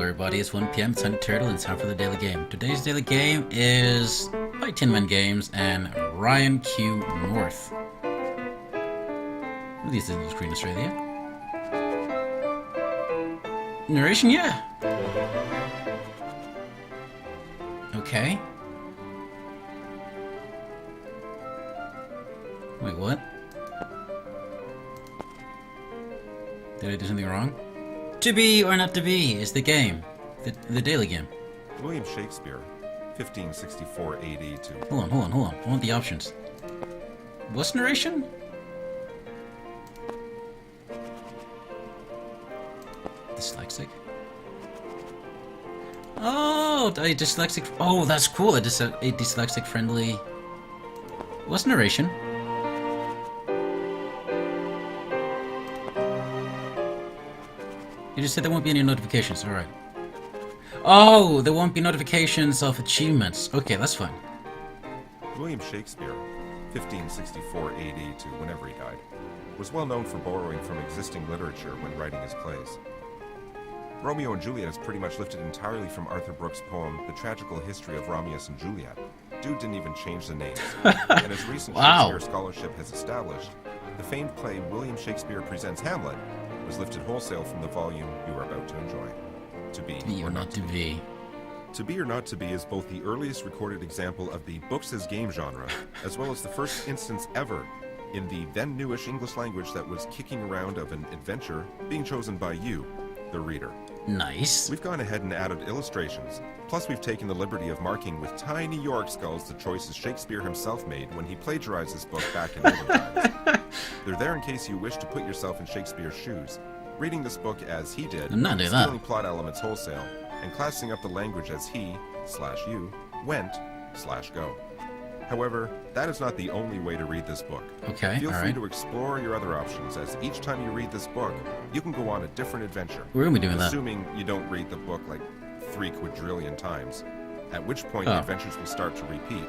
everybody, it's 1 PM, Sunny Turtle, and it's time for the daily game. Today's daily game is by Tin Man Games and Ryan Q North. Released in Screen Australia. Narration, yeah. Okay. Wait, what? Did I do something wrong? To be or not to be is the game. The daily game. William Shakespeare, 1564 AD to... Hold on. I want the options. What's narration? Dyslexic. Oh, a dyslexic. Oh, that's cool. A dyslexic friendly. What's narration? You just said there won't be any notifications. All right. Oh, there won't be notifications of achievements. Okay, that's fine. William Shakespeare, 1564 AD to whenever he died, was well known for borrowing from existing literature when writing his plays. Romeo and Juliet is pretty much lifted entirely from Arthur Brooks' poem, The Tragical History of Romeus and Juliet. Dude didn't even change the names. And as recent Shakespeare scholarship has established, the famed play William Shakespeare Presents Hamlet was lifted wholesale from the volume you are about to enjoy. To be or not to be. To Be or Not to Be is both the earliest recorded example of the books as game genre, as well as the first instance ever in the then newish English language that was kicking around of an adventure being chosen by you, the reader. Nice. We've gone ahead and added illustrations, plus we've taken the liberty of marking with tiny York skulls the choices Shakespeare himself made when he plagiarized his book back in olden times. They're there in case you wish to put yourself in Shakespeare's shoes, reading this book as he did, stealing plot elements wholesale, and classing up the language as he/you went/go. However, that is not the only way to read this book. Okay, Feel free to explore your other options, as each time you read this book, you can go on a different adventure. We're gonna be doing that. Assuming you don't read the book like 3 quadrillion times, at which point the adventures will start to repeat,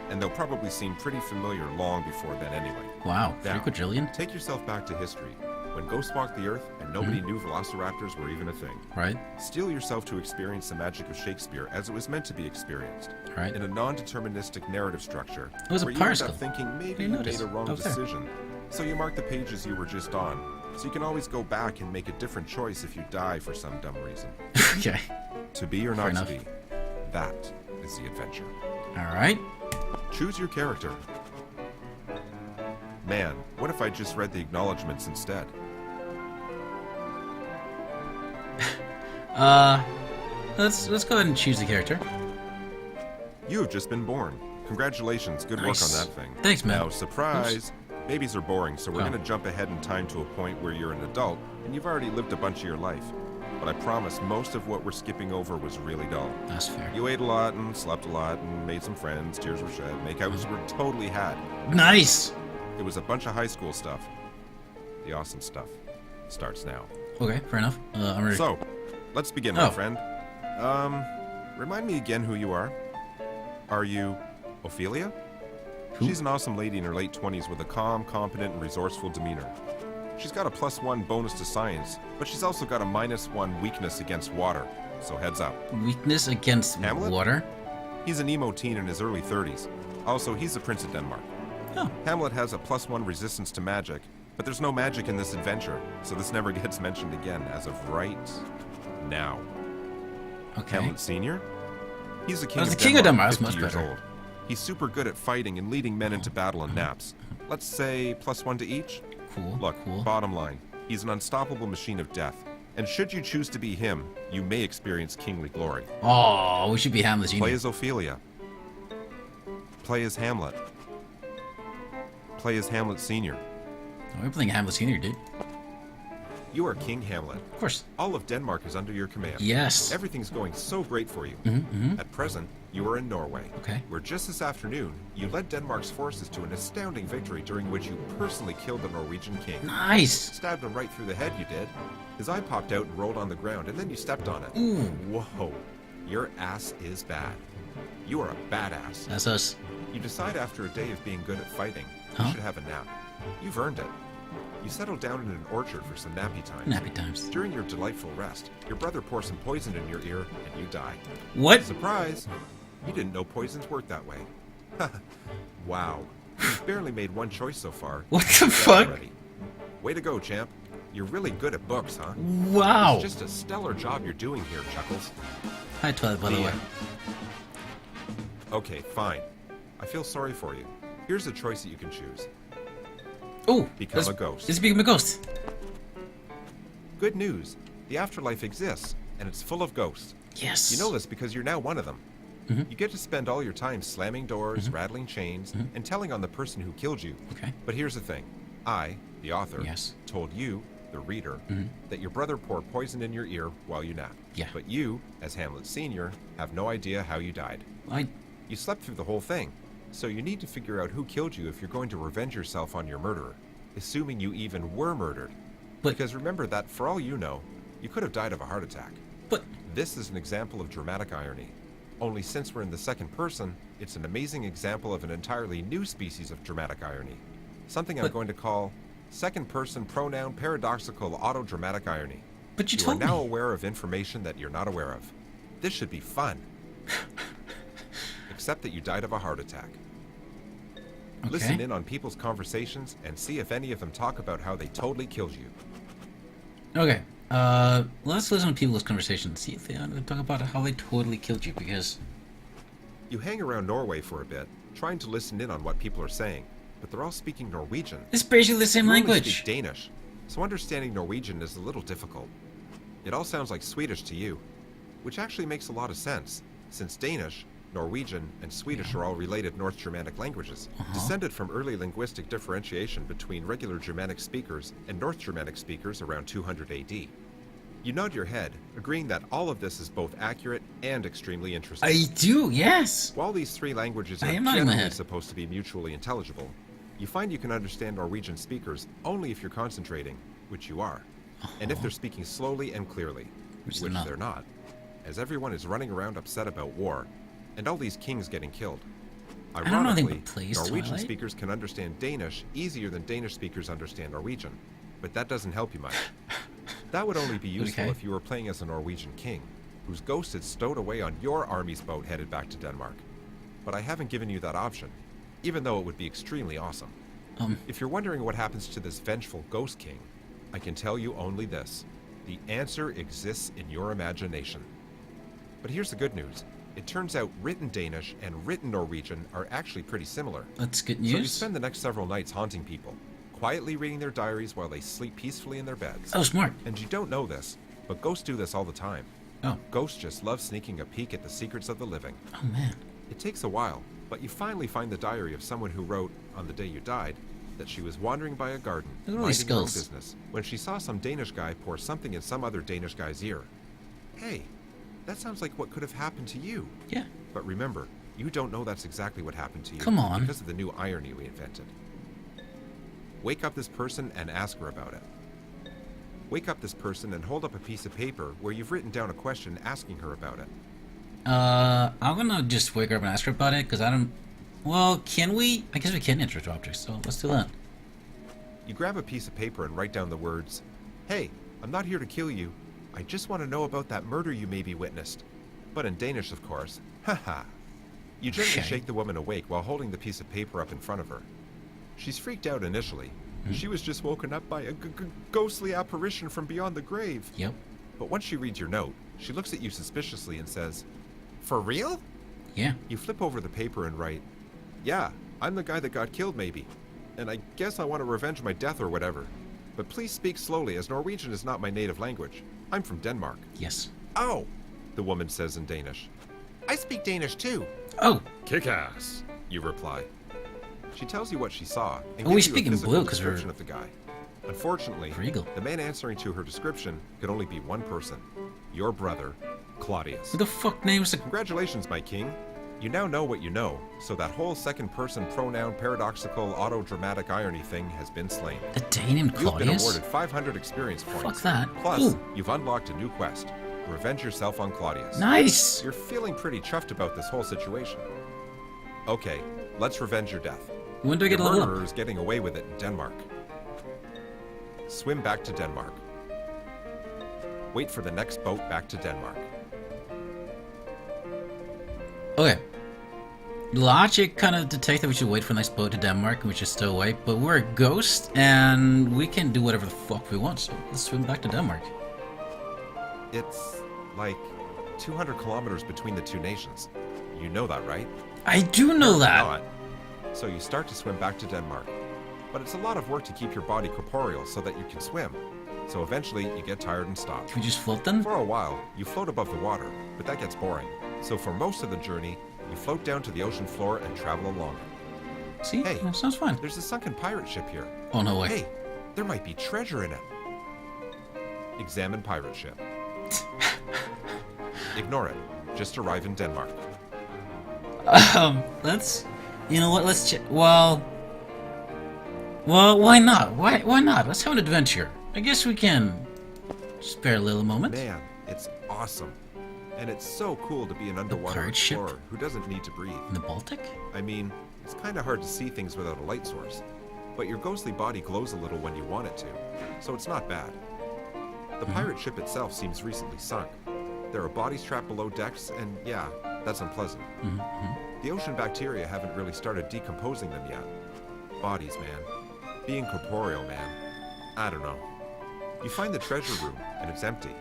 and they'll probably seem pretty familiar long before then anyway. Wow, now, 3 quadrillion? Take yourself back to history, when ghosts walked the earth and nobody knew velociraptors were even a thing. Right. Steel yourself to experience the magic of Shakespeare as it was meant to be experienced. Right. In a non-deterministic narrative structure, it was where you end up thinking maybe you made a wrong decision. So you mark the pages you were just on, so you can always go back and make a different choice if you die for some dumb reason. Okay. To be or not to be, that is the adventure. Alright. Choose your character. Man, what if I just read the acknowledgements instead? Let's go ahead and choose the character. You have just been born. Congratulations, good work on that thing. Thanks, man. Now, surprise! Babies are boring, so we're gonna jump ahead in time to a point where you're an adult, and you've already lived a bunch of your life. But I promise most of what we're skipping over was really dull. That's fair. You ate a lot, and slept a lot, and made some friends, tears were shed, makeouts were totally had. Nice! It was a bunch of high school stuff. The awesome stuff starts now. Okay, fair enough. I'm ready. So, let's begin, my friend. Remind me again who you are. Are you Ophelia? Who? She's an awesome lady in her late 20s with a calm, competent, and resourceful demeanor. She's got a +1 bonus to science, but she's also got a -1 weakness against water, so heads up. Weakness against Hamlet? water? He's an emo teen in his early 30s. Also, he's the Prince of Denmark. Oh. Hamlet has a +1 resistance to magic, but there's no magic in this adventure, so this never gets mentioned again as of right now. Okay. Hamlet Sr.? He's the king of Denmark, king of Denmark. 50 That's much years better. old. He's super good at fighting and leading men into battle in naps. Let's say +1 to each? Cool. Look, cool. bottom line, he's an unstoppable machine of death. And should you choose to be him, you may experience kingly glory. Oh, we should be Hamlet Jr. Play as Ophelia. Play as Hamlet. Play as Hamlet Sr. Oh, we're playing Hamlet Sr., dude. You are King Hamlet. Of course. All of Denmark is under your command. Yes. Everything's going so great for you. At present, you are in Norway. Okay. Where just this afternoon, you led Denmark's forces to an astounding victory during which you personally killed the Norwegian king. Nice. Stabbed him right through the head, you did. His eye popped out and rolled on the ground, and then you stepped on it. Ooh. Whoa. Your ass is bad. You are a badass. That's us. You decide after a day of being good at fighting, you should have a nap. You've earned it. You settle down in an orchard for some nappy time. Nappy times. During your delightful rest, your brother pours some poison in your ear and you die. What? Surprise! You didn't know poisons work that way. Wow. You've barely made one choice so far. What the Dead fuck? already. Way to go, champ. You're really good at books, huh? Wow. It's just a stellar job you're doing here, Chuckles. Hi, Twilight, by the way. Okay, fine. I feel sorry for you. Here's a choice that you can choose. Oh, Become a ghost. Let's become a ghost. Good news. The afterlife exists, and it's full of ghosts. Yes. You know this because you're now one of them. Mm-hmm. You get to spend all your time slamming doors, rattling chains, and telling on the person who killed you. Okay. But here's the thing. I, the author, Yes. told you, the reader, that your brother poured poison in your ear while you napped. Yeah. But you, as Hamlet Sr., have no idea how you died. You slept through the whole thing, so you need to figure out who killed you if you're going to revenge yourself on your murderer, assuming you even were murdered. But- Because remember that, for all you know, you could have died of a heart attack. But This is an example of dramatic irony. Only since we're in the second person, it's an amazing example of an entirely new species of dramatic irony. Something I'm But- going to call second-person pronoun paradoxical autodramatic irony. But you You are told now me. aware of information that you're not aware of. This should be fun. Except that you died of a heart attack. Listen Okay. in on people's conversations and see if any of them talk about how they totally killed you. Okay. Let's listen to people's conversations. See if they talk about how they totally killed you. Because You hang around Norway for a bit, trying to listen in on what people are saying, but they're all speaking Norwegian. it's basically the same You only language. speak Danish, so understanding Norwegian is a little difficult. It all sounds like Swedish to you, which actually makes a lot of sense, since Danish, Norwegian, and Swedish are all related North Germanic languages, descended from early linguistic differentiation between regular Germanic speakers and North Germanic speakers around 200 AD. You nod your head, agreeing that all of this is both accurate and extremely interesting. I do. Yes. While these three languages I are am nodding my generally head. supposed to be mutually intelligible, you find you can understand Norwegian speakers only if you're concentrating, which you are, and if they're speaking slowly and clearly, Which which they're not. they're not, as everyone is running around upset about war, and all these kings getting killed. don't know anything Ironically, but please, Norwegian Twilight. speakers can understand Danish easier than Danish speakers understand Norwegian, but that doesn't help you much. That would only be useful Okay. if you were playing as a Norwegian king, whose ghost had stowed away on your army's boat headed back to Denmark. But I haven't given you that option, even though it would be extremely awesome. If you're wondering what happens to this vengeful ghost king, I can tell you only this. The answer exists in your imagination. But here's the good news. It turns out written Danish and written Norwegian are actually pretty similar. That's good So you news. spend the next several nights haunting people, quietly reading their diaries while they sleep peacefully in their beds. Oh, smart. And you don't know this, but ghosts do this all the time. Oh. Ghosts just love sneaking a peek at the secrets of the living. Oh man. It takes a while, but you finally find the diary of someone who wrote, on the day you died, that she was wandering by a garden, Look at all these minding her own skulls. business, when she saw some Danish guy pour something in some other Danish guy's ear. Hey, that sounds like what could have happened to you. Yeah. But remember, you don't know that's exactly what happened to you. Come on. Because of the new irony we invented. Wake up this person and ask her about it. Wake up this person and hold up a piece of paper where you've written down a question asking her about it. I'm gonna just wake her up and ask her about it because I don't. Well, can we? I guess we can interact objects, so let's do that. You grab a piece of paper and write down the words, "Hey, I'm not here to kill you. I just want to know about that murder you maybe witnessed." But in Danish, of course. Haha. You gently Okay. shake the woman awake while holding the piece of paper up in front of her. She's freaked out initially. She was just woken up by a ghostly apparition from beyond the grave. Yep. But once she reads your note, she looks at you suspiciously and says, "For real?" Yeah. You flip over the paper and write, "Yeah, I'm the guy that got killed maybe. And I guess I want to revenge my death or whatever. But please speak slowly as Norwegian is not my native language. I'm from Denmark." Yes. "Oh," the woman says in Danish. "I speak Danish too." Oh. "Kick ass," you reply. She tells you what she saw and Oh, we gives you speak a in physical blue 'cause we're- description of the guy. Unfortunately, Regal. the man answering to her description could only be one person. Your brother, Claudius. Who the fuck names the? Congratulations, my king. You now know what you know, so that whole second-person pronoun paradoxical autodramatic irony thing has been slain. The Dane named You've been Claudius? awarded 500 experience points. Fuck that. Plus, Ooh. you've unlocked a new quest. Revenge yourself on Claudius. Nice. You're feeling pretty chuffed about this whole situation. Okay, let's revenge your death. When do I get a Your level murderer up? is getting away with it in Denmark. Swim back to Denmark. Wait for the next boat back to Denmark. Okay. Logic kind of detected we should wait for the next boat to Denmark and we should still wait, but we're a ghost and we can do whatever the fuck we want, so let's swim back to Denmark. It's like 200 kilometers between the two nations. You know that, right? I do know that! Not. So you start to swim back to Denmark. But it's a lot of work to keep your body corporeal so that you can swim. So eventually you get tired and stop. Can we just float then? For a while, you float above the water, but that gets boring. So for most of the journey, you float down to the ocean floor and travel along it. See? Hey. That sounds fine. There's a sunken pirate ship here. Oh, no way. Hey, there might be treasure in it. Examine pirate ship. Ignore it. Just arrive in Denmark. Let's... You know what, let's check... Well, why not? Why not? Let's have an adventure. I guess we can spare a little moment. Man, it's awesome. And it's so cool to be an underwater pirate ship? explorer who doesn't need to breathe. In the Baltic? I mean, it's kind of hard to see things without a light source. But your ghostly body glows a little when you want it to, so it's not bad. The pirate ship itself seems recently sunk. There are bodies trapped below decks, and yeah, that's unpleasant. The ocean bacteria haven't really started decomposing them yet. Bodies, man. Being corporeal, man. I don't know. You find the treasure room, and it's empty.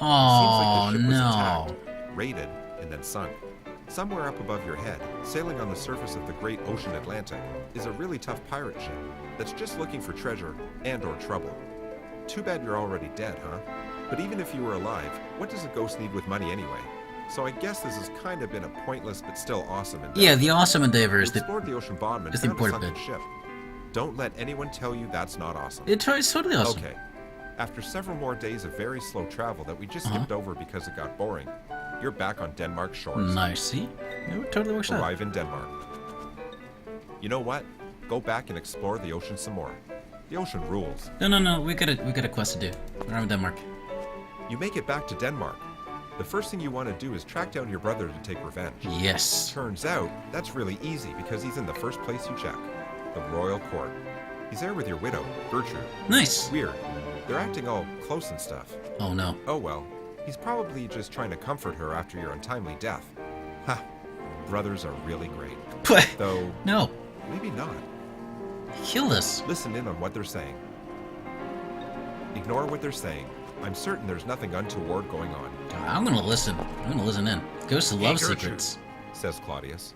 Oh, Seems like the ship was no. attacked, raided, and then sunk. Somewhere up above your head, sailing on the surface of the great ocean Atlantic, is a really tough pirate ship that's just looking for treasure and/or trouble. Too bad you're already dead, huh? But even if you were alive, what does a ghost need with money anyway? So I guess this has kind of been a pointless but still awesome endeavor. Yeah, the awesome endeavor is You explored the ocean bottom and is the found a important sunken ship. Don't let anyone tell you that's not awesome. it's totally awesome. Okay. After several more days of very slow travel that we just skipped over because it got boring, you're back on Denmark shores. Nice, see? It totally works out. Arrive in Denmark. You know what? Go back and explore the ocean some more. The ocean rules. No, we got a quest to do. We're in Denmark. You make it back to Denmark. The first thing you want to do is track down your brother to take revenge. Yes. Turns out, that's really easy because he's in the first place you check. The royal court. He's there with your widow, Gertrude. Nice. Weird. They're acting all close and stuff. Oh no. Oh well. He's probably just trying to comfort her after your untimely death. Ha! Brothers are really great. Though, No. maybe not. Kill this. Listen in on what they're saying. Ignore what they're saying. I'm certain there's nothing untoward going on, I'm gonna listen. I'm gonna listen in. Ghosts love Gertrude. secrets. says Claudius.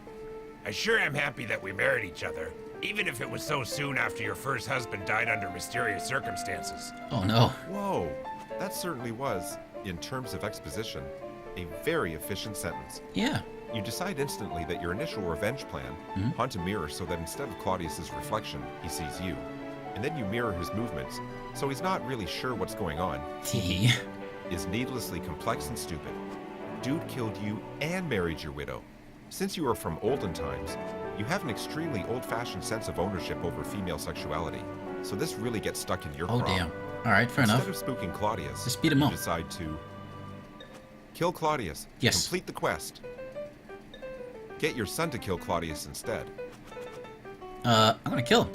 I sure am happy that we married each other, even if it was so soon after your first husband died under mysterious circumstances. Oh no. Whoa, that certainly was, in terms of exposition, a very efficient sentence. Yeah. You decide instantly that your initial revenge plan, haunt a mirror so that instead of Claudius's reflection, he sees you. And then you mirror his movements, so he's not really sure what's going on, Tee. is needlessly complex and stupid. Dude killed you and married your widow. Since you are from olden times, you have an extremely old-fashioned sense of ownership over female sexuality, so this really gets stuck in your Oh craw. damn. Alright, fair Instead enough. of spooking Claudius, Just beat him you up. decide to kill Claudius. Yes. Complete the quest. Get your son to kill Claudius instead. I'm gonna kill him.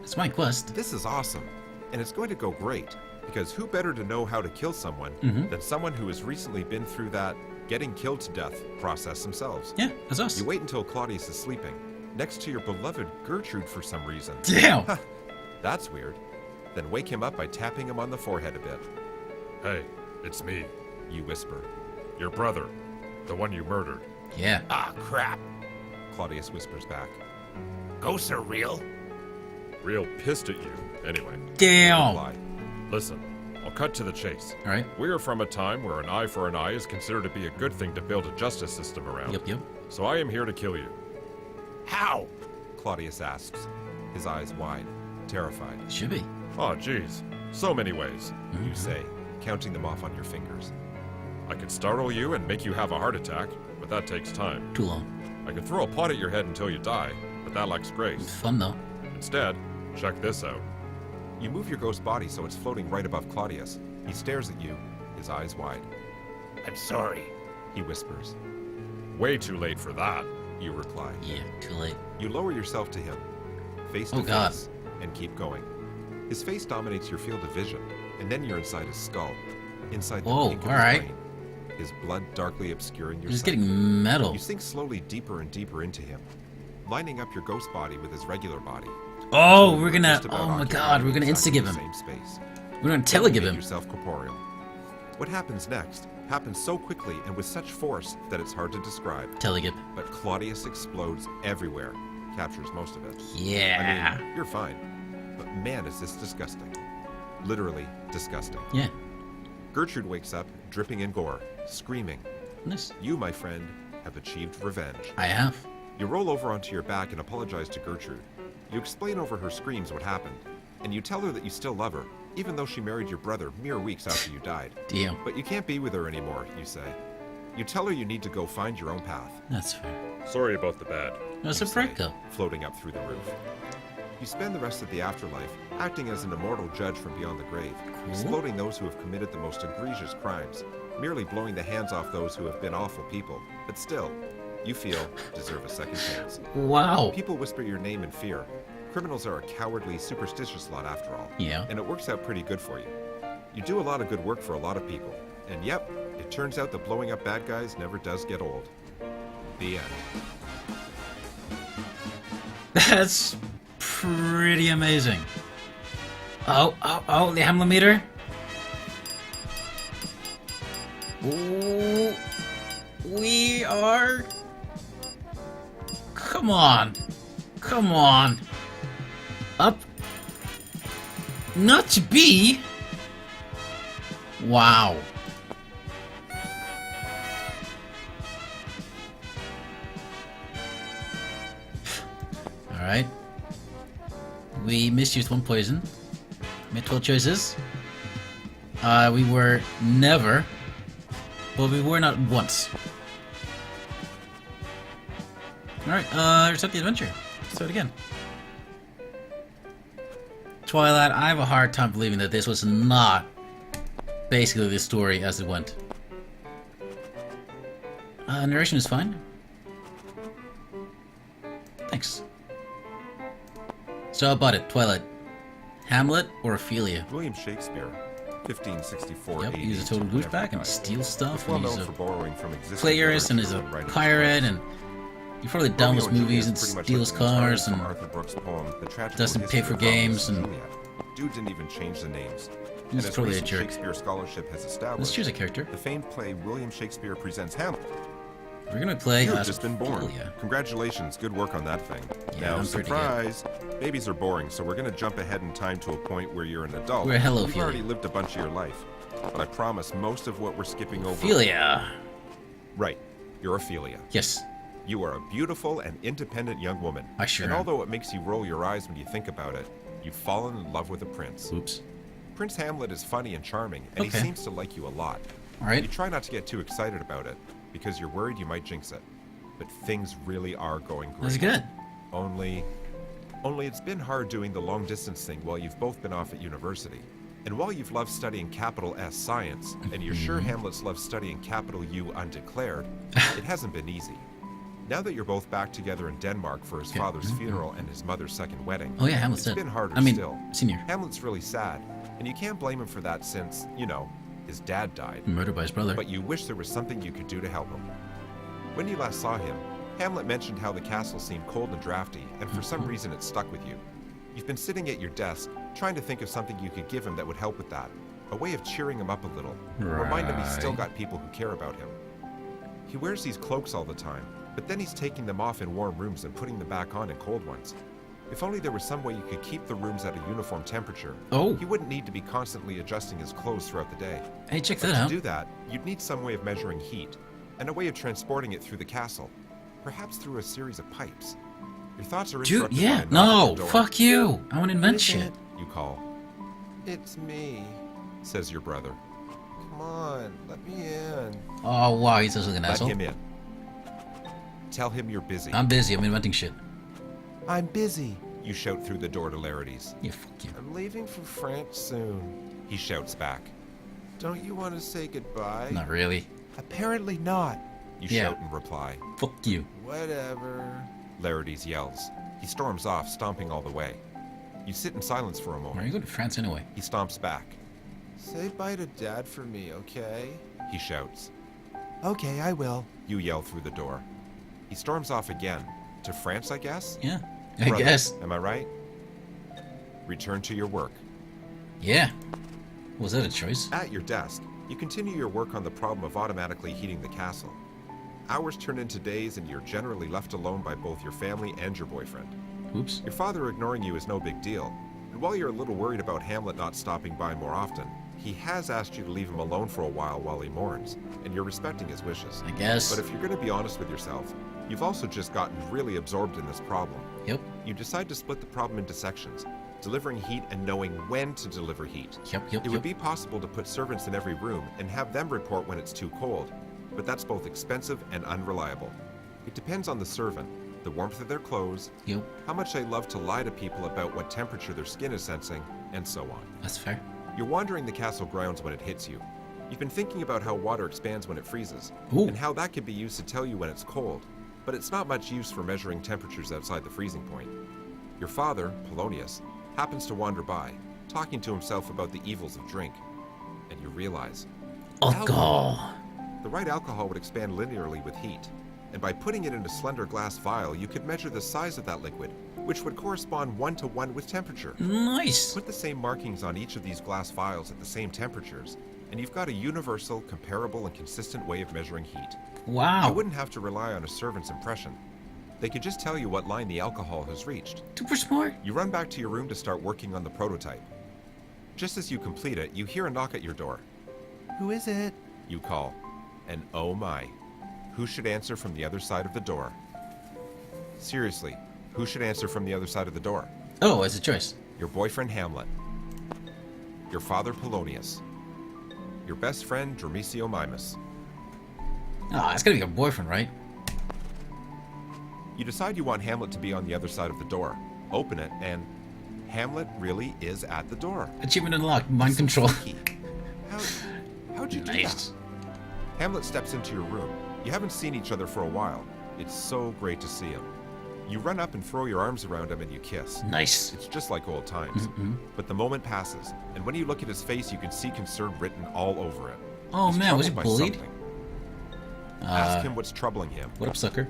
It's my quest. This is awesome, and it's going to go great, because who better to know how to kill someone than someone who has recently been through that getting killed to death process themselves? Yeah, that's us. You wait until Claudius is sleeping, next to your beloved Gertrude for some reason. Damn. That's weird. Then wake him up by tapping him on the forehead a bit. Hey, it's me, You whisper. your brother, the one you murdered. Yeah. Ah, crap. Claudius whispers back. Ghosts are real? Real pissed at you, anyway. Damn. Reply. Listen, I'll cut to the chase. Alright. We are from a time where an eye for an eye is considered to be a good thing to build a justice system around. Yep. So I am here to kill you. How? Claudius asks, his eyes wide, terrified. Should be. Oh, geez. So many ways. You say, counting them off on your fingers. I could startle you and make you have a heart attack, but that takes time. Too long. I could throw a pot at your head until you die, but that lacks It's grace. fun though. Instead, check this out. You move your ghost body so it's floating right above Claudius. He stares at you, his eyes wide. I'm sorry. He whispers. Way too late for that. You reply. Yeah, too late. You lower yourself to him, face to Oh, God. face, and keep going. His face dominates your field of vision, and then you're inside his skull. Inside the Whoa, pink of alright. his brain. His blood darkly obscuring your He's just sight. getting metal. You sink slowly deeper and deeper into him, lining up your ghost body with his regular body. Oh, Until we're you're gonna. just about Oh my occupying god, we're gonna exactly insta-give the him. Same space. We're gonna Then you telegive make him. yourself corporeal. What happens next happens so quickly and with such force that it's hard to describe. Telegib. But Claudius explodes everywhere, captures most of it. Yeah. I mean, you're fine. But man, is this disgusting. Literally disgusting. Yeah. Gertrude wakes up, dripping in gore, screaming. Nice. You, my friend, have achieved revenge. I have. You roll over onto your back and apologize to Gertrude. You explain over her screams what happened, and you tell her that you still love her, even though she married your brother mere weeks after you died. Damn. But you can't be with her anymore, you say. You tell her you need to go find your own path. That's fair. Sorry about the bad. That's you a say, breakup. floating up through the roof. You spend the rest of the afterlife acting as an immortal judge from beyond the grave, exploding those who have committed the most egregious crimes, merely blowing the hands off those who have been awful people, but still, you feel deserve a second chance. Wow. People whisper your name in fear. Criminals are a cowardly, superstitious lot after all. Yeah. And it works out pretty good for you. You do a lot of good work for a lot of people. And yep, it turns out that blowing up bad guys never does get old. The end. That's pretty amazing. Oh, the Hamlet meter. Ooh, we are. Come on. Come on. Up. Not to be. Wow. Alright. We misused one poison. Made 12 choices. We were never. Well, we were not once. Alright, reset the adventure. Let's do it again. Twilight, I have a hard time believing that this was not basically the story as it went. Narration is fine. Thanks. So how about it, Twilight? Hamlet or Ophelia? William Shakespeare, 1564 Yep, AD he's a total to whenever douchebag he and died. steals stuff, Well and he's known a for borrowing from existing plagiarist, and he's a literature when writing pirate, his and he probably downloads Romeo and movies and Juliet is pretty much steals like an entirely cars, from and Arthur Brooks' poem, The Tragical doesn't pay History for of Romeo games, and Juliet. Dude didn't even change the names. He's and as totally a recent jerk. Shakespeare scholarship has Let's established, choose a character. the famed play William Shakespeare Presents Hamlet. We're gonna play You've as just been born. Ophelia. Congratulations, good work on that thing. Yeah, now, I'm pretty surprise! Babies are boring, so we're gonna jump ahead in time to a point where you're an adult. We're hello, You've Ophelia. already lived a bunch of your life. But I promise most of what we're skipping over... Ophelia. Right. You're Ophelia. Yes. You are a beautiful and independent young woman. I sure And am. although it makes you roll your eyes when you think about it, you've fallen in love with a prince. Oops. Prince Hamlet is funny and charming, and he Okay. seems to like you a lot. All right. You try not to get too excited about it, because you're worried you might jinx it. But things really are going great. That's good. Only it's been hard doing the long distance thing while you've both been off at university. And while you've loved studying capital S science, and you're sure Hamlet's loved studying capital U undeclared, it hasn't been easy. Now that you're both back together in Denmark for his Okay. father's funeral and his mother's second wedding, Oh yeah, Hamlet's it's dead. been harder I mean, still. senior. Hamlet's really sad, and you can't blame him for that since, you know, his dad died. Murdered by his brother. But you wish there was something you could do to help him. When you last saw him, Hamlet mentioned how the castle seemed cold and drafty, and for some reason it stuck with you. You've been sitting at your desk, trying to think of something you could give him that would help with that. A way of cheering him up a little. Remind him he's still Right. got people who care about him. He wears these cloaks all the time, but then he's taking them off in warm rooms and putting them back on in cold ones. If only there was some way you could keep the rooms at a uniform temperature, Oh. he wouldn't need to be constantly adjusting his clothes throughout the day. Hey, check But that to out. do that, you'd need some way of measuring heat, and a way of transporting it through the castle, perhaps through a series of pipes. Your thoughts are Dude, interrupted by yeah. a knock at No, the door. fuck you. I want to invent Who is shit. it? You call. It's me, says your brother. Come on, let me in. Oh wow, he's just like an Let asshole. him in. Tell him you're busy. I'm busy. I'm inventing shit. I'm busy, you shout through the door to Larides. Yeah, fuck you. I'm leaving for France soon, he shouts back. Don't you want to say goodbye? Not really. Apparently not, you Yeah. shout in reply. Fuck you. Whatever, Larides yells. He storms off, stomping all the way. You sit in silence for a Why are moment. you going to France anyway? He stomps back. Say bye to Dad for me, okay? He shouts. Okay, I will. You yell through the door. He storms off again. To France, I guess? Yeah, I Brother, guess. Am I right? Return to your work. Yeah. Was that a choice? At your desk, you continue your work on the problem of automatically heating the castle. Hours turn into days, and you're generally left alone by both your family and your boyfriend. Oops. Your father ignoring you is no big deal, and while you're a little worried about Hamlet not stopping by more often, he has asked you to leave him alone for a while he mourns, and you're respecting his wishes. I guess. But if you're going to be honest with yourself, you've also just gotten really absorbed in this problem. Yep. You decide to split the problem into sections, delivering heat and knowing when to deliver heat. Yep. It would be possible to put servants in every room and have them report when it's too cold, but that's both expensive and unreliable. It depends on the servant, the warmth of their clothes, Yep. how much they love to lie to people about what temperature their skin is sensing, and so on. That's fair. You're wandering the castle grounds when it hits you. You've been thinking about how water expands when it freezes, Ooh. and how that could be used to tell you when it's cold, but it's not much use for measuring temperatures outside the freezing point. Your father, Polonius, happens to wander by, talking to himself about the evils of drink, and you realize Alcohol. the right alcohol would expand linearly with heat, and by putting it in a slender glass vial, you could measure the size of that liquid, which would correspond 1-to-1 with temperature. Nice. Put the same markings on each of these glass vials at the same temperatures, and you've got a universal, comparable, and consistent way of measuring heat. You Wow. wouldn't have to rely on a servant's impression. They could just tell you what line the alcohol has reached. Super smart. You run back to your room to start working on the prototype. Just as you complete it, you hear a knock at your door. Who is it? You call, and oh my, who should answer from the other side of the door? Seriously, who should answer from the other side of the door? Oh, it's a choice. Your boyfriend Hamlet. Your father Polonius. Your best friend Dramysio Mimus. Ah, it's gotta be your boyfriend, right? You decide you want Hamlet to be on the other side of the door. Open it, and Hamlet really is at the door. Achievement unlocked. Mind control. How'd you do Nice. that? Hamlet steps into your room. You haven't seen each other for a while. It's so great to see him. You run up and throw your arms around him and you kiss. Nice. It's just like old times. But the moment passes, and when you look at his face, you can see concern written all over it. Oh He's man, was he troubled by bullied? something. Ask him what's troubling him. What up, sucker?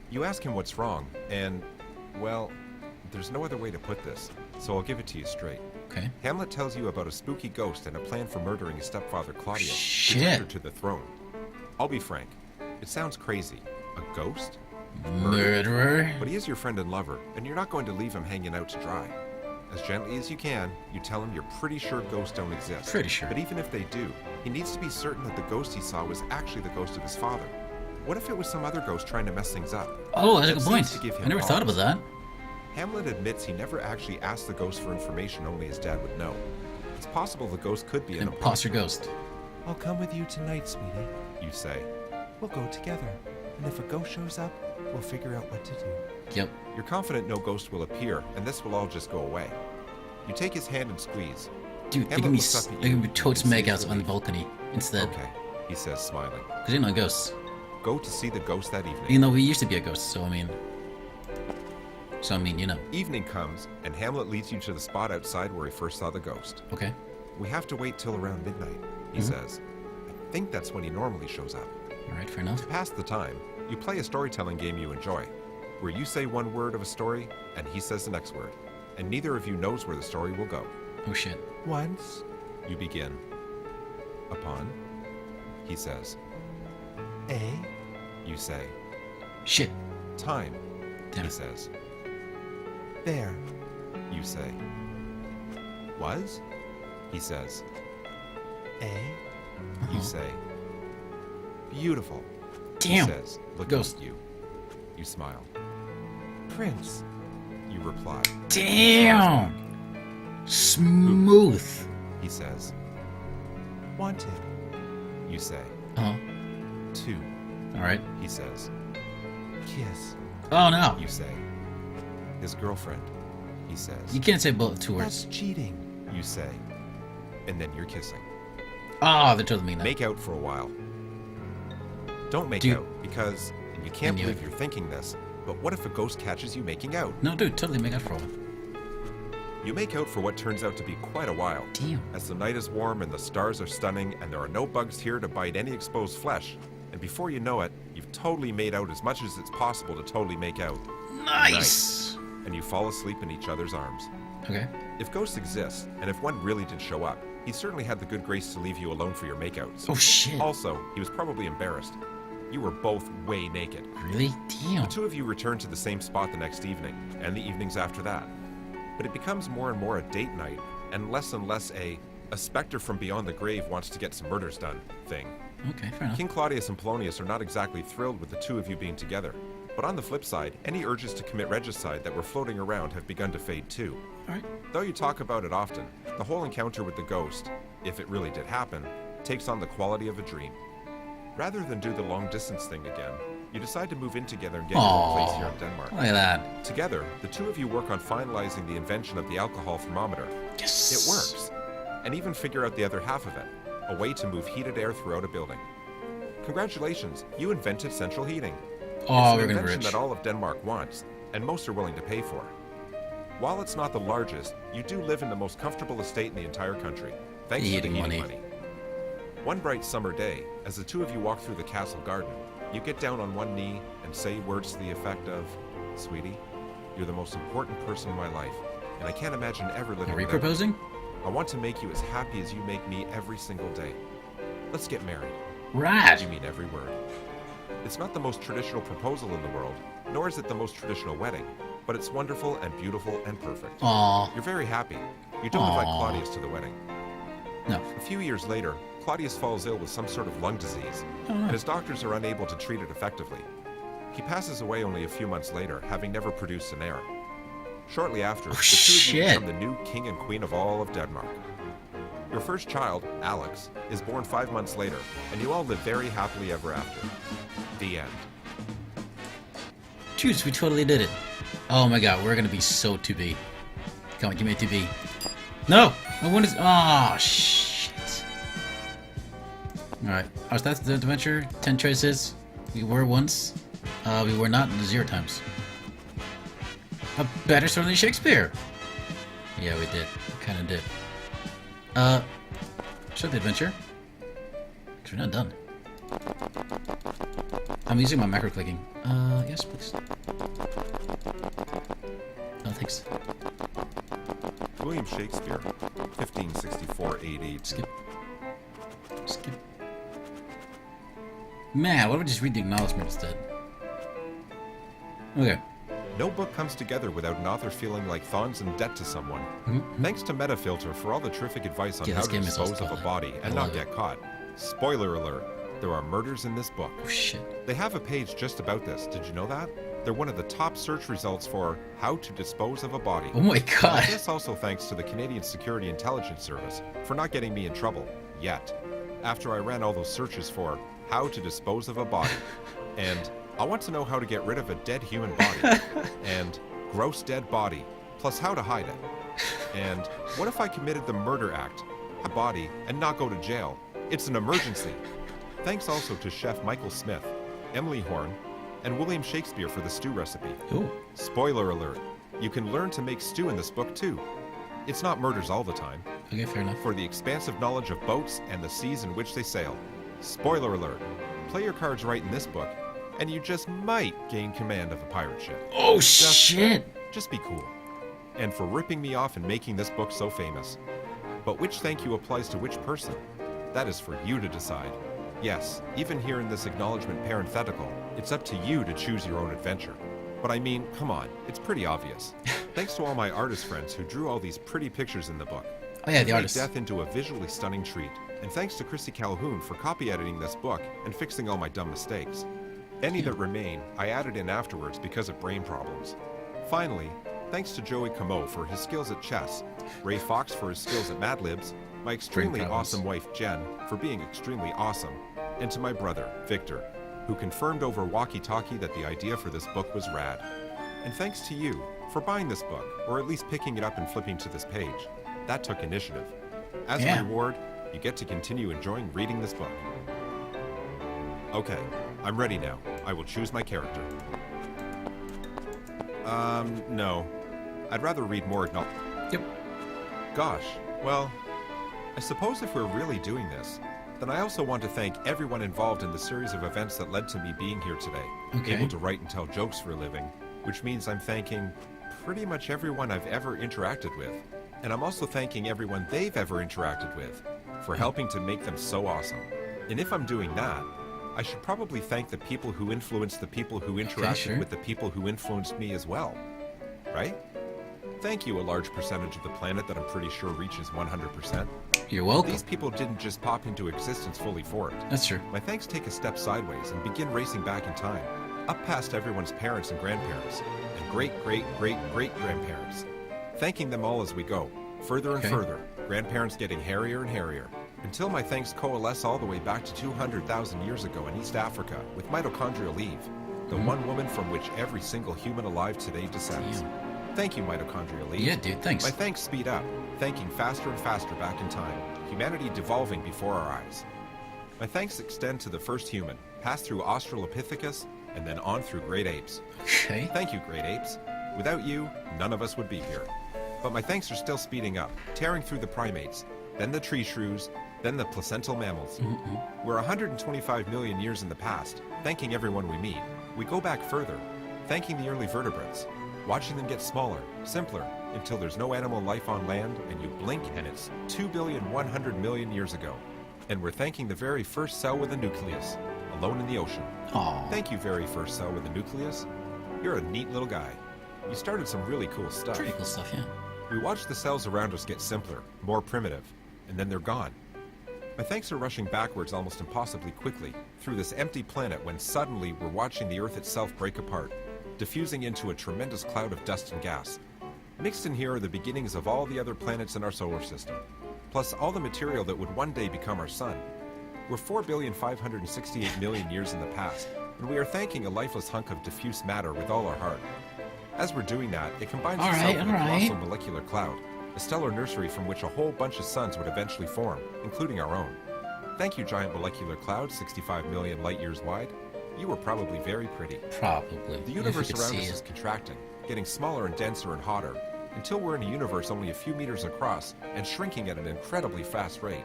You ask him what's wrong, and, well, there's no other way to put this, so I'll give it to you straight. Okay. Hamlet tells you about a spooky ghost and a plan for murdering his stepfather Claudius, Shit. pretender to the throne. I'll be frank, it sounds crazy. A ghost? Murderer. But he is your friend and lover, and you're not going to leave him hanging out to dry. As gently as you can, you tell him you're pretty sure ghosts don't exist. Pretty sure. But even if they do, he needs to be certain that the ghost he saw was actually the ghost of his father. What if it was some other ghost trying to mess things up? Oh, that's a That good point. seems to give him I never thought about pause. that. Hamlet admits he never actually asked the ghost for information only his dad would know. It's possible the ghost could be an Imposter ghost. I'll come with you tonight, sweetie. you say. We'll go together. And if a ghost shows up, we'll figure out what to do. Yep. You're confident no ghost will appear, and this will all just go away. You take his hand and squeeze. Dude, they Hamlet can be looks up at they can you be totes and sees makeouts on the relief. balcony instead. Okay, he says, smiling. Because ain't no ghosts. Go to see the ghost that evening. Even though we used to be a ghost, so I mean, you know. Evening comes, and Hamlet leads you to the spot outside where he first saw the ghost. Okay. We have to wait till around midnight, he says. I think that's when he normally shows up. All right, fair enough. To pass the time, you play a storytelling game you enjoy, where you say one word of a story, and he says the next word, and neither of you knows where the story will go. Oh shit. Once, You begin. Upon, he says. a You say. Shit. Time, Damn he it. says. bear, You say. Was? He says. a You say. Beautiful. Damn. He says, looking Ghost. at you. You smile. prince, You reply. Damn. Smooth. He says. wanted, You say. Uh huh. Two. All right. He says. kiss. Oh no. You say. His girlfriend. He says. You can't say both two That's words. cheating. You say. And then you're kissing. Oh, they're totally mean that. Make out for a while. Don't make Dude. out, because and you can't I knew believe it. you're thinking this, but what if a ghost catches you making out? No, dude, totally make out for a while. You make out for what turns out to be quite a while. Damn. As the night is warm and the stars are stunning and there are no bugs here to bite any exposed flesh. And before you know it, you've totally made out as much as it's possible to totally make out. Nice. And you fall asleep in each other's arms. Okay. If ghosts exist, and if one really did show up, he certainly had the good grace to leave you alone for your makeouts. Oh shit. Also, he was probably embarrassed. You were both way naked. Really? Damn. The two of you return to the same spot the next evening, and the evenings after that. But it becomes more and more a date night, and less a specter from beyond the grave wants to get some murders done thing. Okay, fair enough. King Claudius and Polonius are not exactly thrilled with the two of you being together. But on the flip side, any urges to commit regicide that were floating around have begun to fade too. Alright. Though you talk about it often, the whole encounter with the ghost, if it really did happen, takes on the quality of a dream. Rather than do the long distance thing again, you decide to move in together and get your own place here in Denmark. Look at that. Together, the two of you work on finalizing the invention of the alcohol thermometer. Yes. It works. And even figure out the other half of it, a way to move heated air throughout a building. Congratulations, you invented central heating. Oh, It's we're an gonna be invention rich. that all of Denmark wants, and most are willing to pay for. While it's not the largest, you do live in the most comfortable estate in the entire country, thanks to the Heating heating money. money. One bright summer day, as the two of you walk through the castle garden, you get down on one knee and say words to the effect of, "Sweetie, you're the most important person in my life, and I can't imagine ever living Are we without you. proposing? I want to make you as happy as you make me every single day. Let's get married." Rad. You mean every word. It's not the most traditional proposal in the world, nor is it the most traditional wedding, but it's wonderful and beautiful and perfect. Aw. You're very happy. You don't invite Aw. Claudius to the wedding. No. A few years later, Claudius falls ill with some sort of lung disease, Oh, no. and his doctors are unable to treat it effectively. He passes away only a few months later, having never produced an heir. Shortly after, the two of you shit. become the new king and queen of all of Denmark. Your first child, Alex, is born 5 months later, and you all live very happily ever after. The end. Juice, we totally did it. Oh my god, we're gonna be so 2B. Come on, give me a 2B. No! I want to. Oh, shit. Alright, was that the adventure? 10 choices. We were once. We were not 0 times. A better story than Shakespeare! Yeah, we did. We kinda did. Show the adventure. Because we're not done. I'm using my macro clicking. Yes, please. Oh, thanks. William Shakespeare, 1564 AD. Skip. Skip. Man, why don't we just read the acknowledgement instead? Okay. No book comes together without an author feeling like Thon's in debt to someone. Thanks to Metafilter for all the terrific advice on Yeah, how this to game is dispose also of a fun. body and I not love get caught. Spoiler alert, there are murders in this book. Oh, shit. They have a page just about this, did you know that? They're one of the top search results for how to dispose of a body. Oh my I god. guess also thanks to the Canadian Security Intelligence Service for not getting me in trouble, yet. After I ran all those searches for how to dispose of a body, and I want to know how to get rid of a dead human body, and gross dead body, plus how to hide it. And what if I committed the murder act, a body, and not go to jail? It's an emergency. Thanks also to Chef Michael Smith, Emily Horn, and William Shakespeare for the stew recipe. Ooh. Spoiler alert, you can learn to make stew in this book too. It's not murders all the time, Okay, fair enough. for the expansive knowledge of boats and the seas in which they sail. Spoiler alert, play your cards right in this book, and you just might gain command of a pirate ship. Oh, shit. Just be cool. And for ripping me off and making this book so famous. But which thank you applies to which person? That is for you to decide. Yes, even here in this acknowledgement parenthetical, it's up to you to choose your own adventure. But I mean, come on, it's pretty obvious. Thanks to all my artist friends who drew all these pretty pictures in the book. Oh, yeah, Who the made artist. death into a visually stunning treat. And thanks to Chrissy Calhoun for copy editing this book and fixing all my dumb mistakes. Any that remain, I added in afterwards because of brain problems. Finally, thanks to Joey Camo for his skills at chess, Ray Fox for his skills at Mad Libs, my extremely problems. awesome wife Jen for being extremely awesome, and to my brother, Victor, who confirmed over walkie-talkie that the idea for this book was rad. And thanks to you for buying this book, or at least picking it up and flipping to this page. That took initiative. As Yeah. a reward, you get to continue enjoying reading this book. Okay, I'm ready now. I will choose my character. No. I'd rather read more Yep. Gosh, well, I suppose if we're really doing this, then I also want to thank everyone involved in the series of events that led to me being here today, Okay. able to write and tell jokes for a living, which means I'm thanking pretty much everyone I've ever interacted with. And I'm also thanking everyone they've ever interacted with for helping to make them so awesome. And if I'm doing that, I should probably thank the people who influenced the people who interacted sure. with the people who influenced me as well. Right? Thank you, a large percentage of the planet that I'm pretty sure reaches 100%. You're welcome. These people didn't just pop into existence fully formed. That's true. My thanks take a step sideways and begin racing back in time, up past everyone's parents and grandparents, and great-great-great-great-grandparents. Thanking them all as we go, further and Okay. further, grandparents getting hairier and hairier, until my thanks coalesce all the way back to 200,000 years ago in East Africa with mitochondrial Eve, the one woman from which every single human alive today descends. Thank you, mitochondrial Eve. Yeah, dude, thanks. My thanks speed up, thanking faster and faster back in time, humanity devolving before our eyes. My thanks extend to the first human, passed through Australopithecus, and then on through great apes. Okay. Thank you, great apes. Without you, none of us would be here. But my thanks are still speeding up, tearing through the primates, then the tree shrews, then the placental mammals. We're 125 million years in the past, thanking everyone we meet. We go back further, thanking the early vertebrates, watching them get smaller, simpler, until there's no animal life on land, and you blink and it's 2,100,000,000 years ago. And we're thanking the very first cell with a nucleus, alone in the ocean. Aw. Thank you, very first cell with a nucleus. You're a neat little guy. You started some really cool stuff. Pretty cool stuff, yeah. We watched the cells around us get simpler, more primitive, and then they're gone. My thanks are rushing backwards almost impossibly quickly through this empty planet when suddenly we're watching the Earth itself break apart, diffusing into a tremendous cloud of dust and gas. Mixed in here are the beginnings of all the other planets in our solar system, plus all the material that would one day become our sun. We're 4,568,000,000 years in the past, and we are thanking a lifeless hunk of diffuse matter with all our heart. As we're doing that, it combines itself with a colossal molecular cloud, a stellar nursery from which a whole bunch of suns would eventually form, including our own. Thank you, giant molecular cloud, 65 million light years wide. You were probably very pretty. Probably. The If universe you could around see us it. is contracting, getting smaller and denser and hotter, until we're in a universe only a few meters across and shrinking at an incredibly fast rate.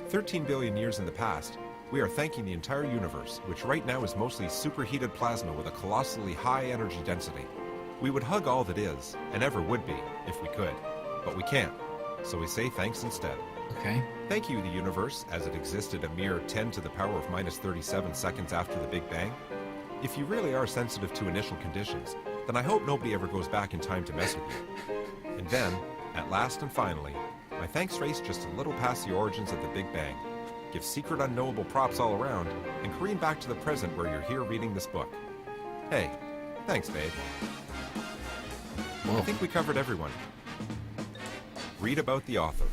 13 billion years in the past, we are thanking the entire universe, which right now is mostly superheated plasma with a colossally high energy density. We would hug all that is, and ever would be, if we could, but we can't, so we say thanks instead. Okay. Thank you, the universe, as it existed a mere 10 to the power of minus 37 seconds after the Big Bang. If you really are sensitive to initial conditions, then I hope nobody ever goes back in time to mess with you. And then, at last and finally, my thanks race just a little past the origins of the Big Bang, give secret unknowable props all around, and careen back to the present where you're here reading this book. Hey, thanks, babe. Whoa. I think we covered everyone. Read about the author.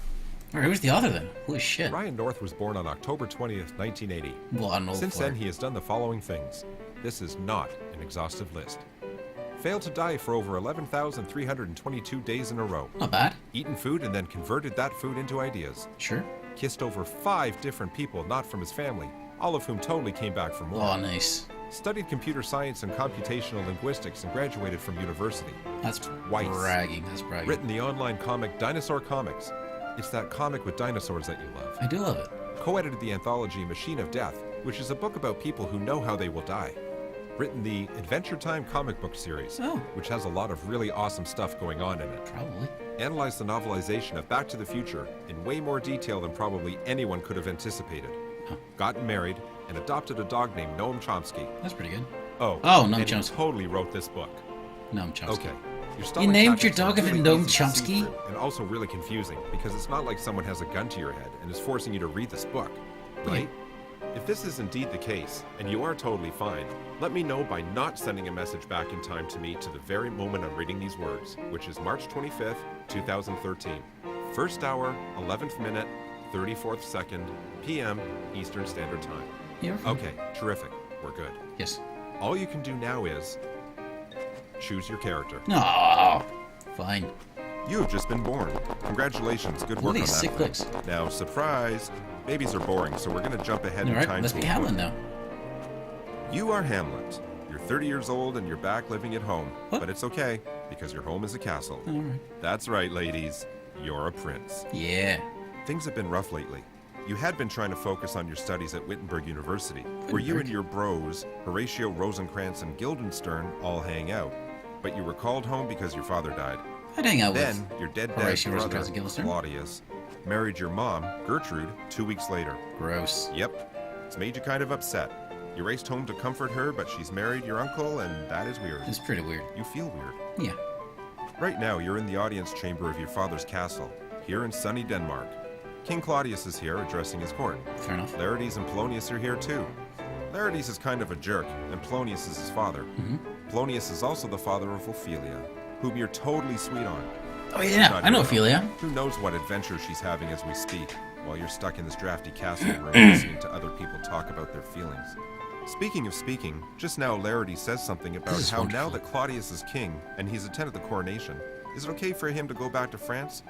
Alright, who's the author then? Holy shit. Ryan North was born on October 20th, 1980. Well, I know Since for then, it. he has done the following things. This is not an exhaustive list. Failed to die for over 11,322 days in a row. Not bad. Eaten food and then converted that food into ideas. Sure. Kissed over 5 different people not from his family, all of whom totally came back for more. Oh, nice. Studied computer science and computational linguistics and graduated from university. That's Twice. bragging. That's bragging. Written the online comic Dinosaur Comics. It's that comic with dinosaurs that you love. I do love it. Co-edited the anthology Machine of Death, which is a book about people who know how they will die. Written the Adventure Time comic book series, Oh. which has a lot of really awesome stuff going on in it. Probably. Analyzed the novelization of Back to the Future in way more detail than probably anyone could have anticipated. Huh. Gotten married and adopted a dog named Noam Chomsky. That's pretty good. Oh, Noam and he Chomsky. totally wrote this book. Noam Chomsky. Okay. Your stalling named your tactics are dog after really Noam easy to see Chomsky? through and also really confusing because it's not like someone has a gun to your head and is forcing you to read this book, right? If this is indeed the case, and you are totally fine, let me know by not sending a message back in time to me to the very moment I'm reading these words, which is March 25th, 2013. First hour, 11th minute, 34th second, p.m. Eastern Standard Time. Yeah, we're fine. Okay, terrific. We're good. Yes. All you can do now is choose your character. No. Fine. You have just been born. Congratulations. Good work Holy on that. sick thing. looks. Now, surprise. Babies are boring, so we're going to jump ahead in Alright, time. let's to be a Hamlin point. now. You are Hamlet. You're 30 years old and you're back living at home. What? But it's okay, because your home is a castle. Alright. That's right, ladies. you're a prince. Yeah. Things have been rough lately. You had been trying to focus on your studies at Wittenberg University, where you and your bros, Horatio Rosencrantz and Guildenstern, all hang out. But you were called home because your father died. I'd hang out Then, with your dead dad's Horatio brother, Rosencrantz and Guildenstern. Claudius, married your mom, Gertrude, 2 weeks later. Gross. Yep, it's made you kind of upset. You raced home to comfort her, but she's married your uncle, and that is weird. It's pretty weird. You feel weird. Yeah. Right now, you're in the audience chamber of your father's castle, here in sunny Denmark. King Claudius is here addressing his court. Fair enough. Laertes and Polonius are here too. Laertes is kind of a jerk, and Polonius is his father. Polonius is also the father of Ophelia, whom you're totally sweet on. Oh yeah, Not I know your Ophelia. own. Who knows what adventure she's having as we speak, while you're stuck in this drafty castle room listening to other people talk about their feelings. Speaking of speaking, just now Laertes says something about This is how now wonderful. that Claudius is king, and he's attended the coronation, is it okay for him to go back to France?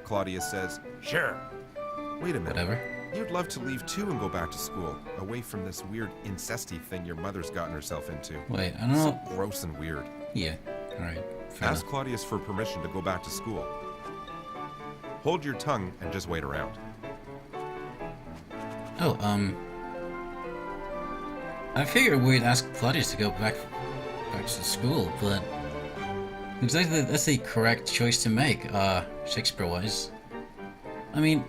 Claudius says, Sure. wait a minute. Whatever. You'd love to leave too and go back to school, away from this weird incesty thing your mother's gotten herself into. Wait, I don't know. So gross and weird. Yeah. All right. Fair Ask enough. Claudius for permission to go back to school. Hold your tongue and just wait around. Oh, I figured we'd ask Claudius to go back to school, but looks like that's the correct choice to make, Shakespeare-wise. I mean,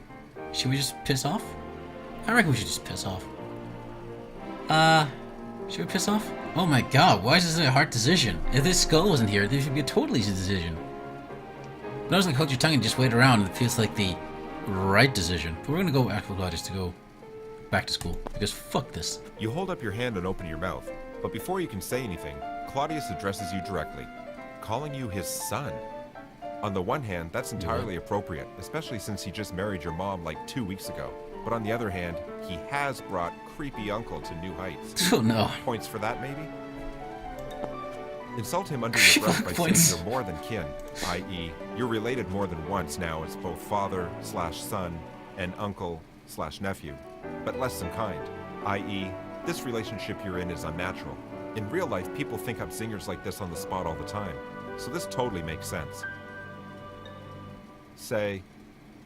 should we just piss off? I reckon we should just piss off. Should we piss off? Oh my god, why is this a hard decision? If this skull wasn't here, this would be a totally easy decision. But I was like, hold your tongue and just wait around, it feels like the right decision. But we're gonna go ask Claudius to go back to school, because fuck this. You hold up your hand and open your mouth, but before you can say anything, Claudius addresses you directly, calling you his son. On the one hand, that's entirely appropriate, especially since he just married your mom like 2 weeks ago. But on the other hand, he has brought creepy uncle to new heights. Oh no. Points for that, maybe? Insult him under your breath by Points. saying you're more than kin, i.e., you're related more than once now as both father/son and uncle/nephew, but less than kind, i.e., this relationship you're in is unnatural. In real life, people think up zingers like this on the spot all the time, so this totally makes sense. Say,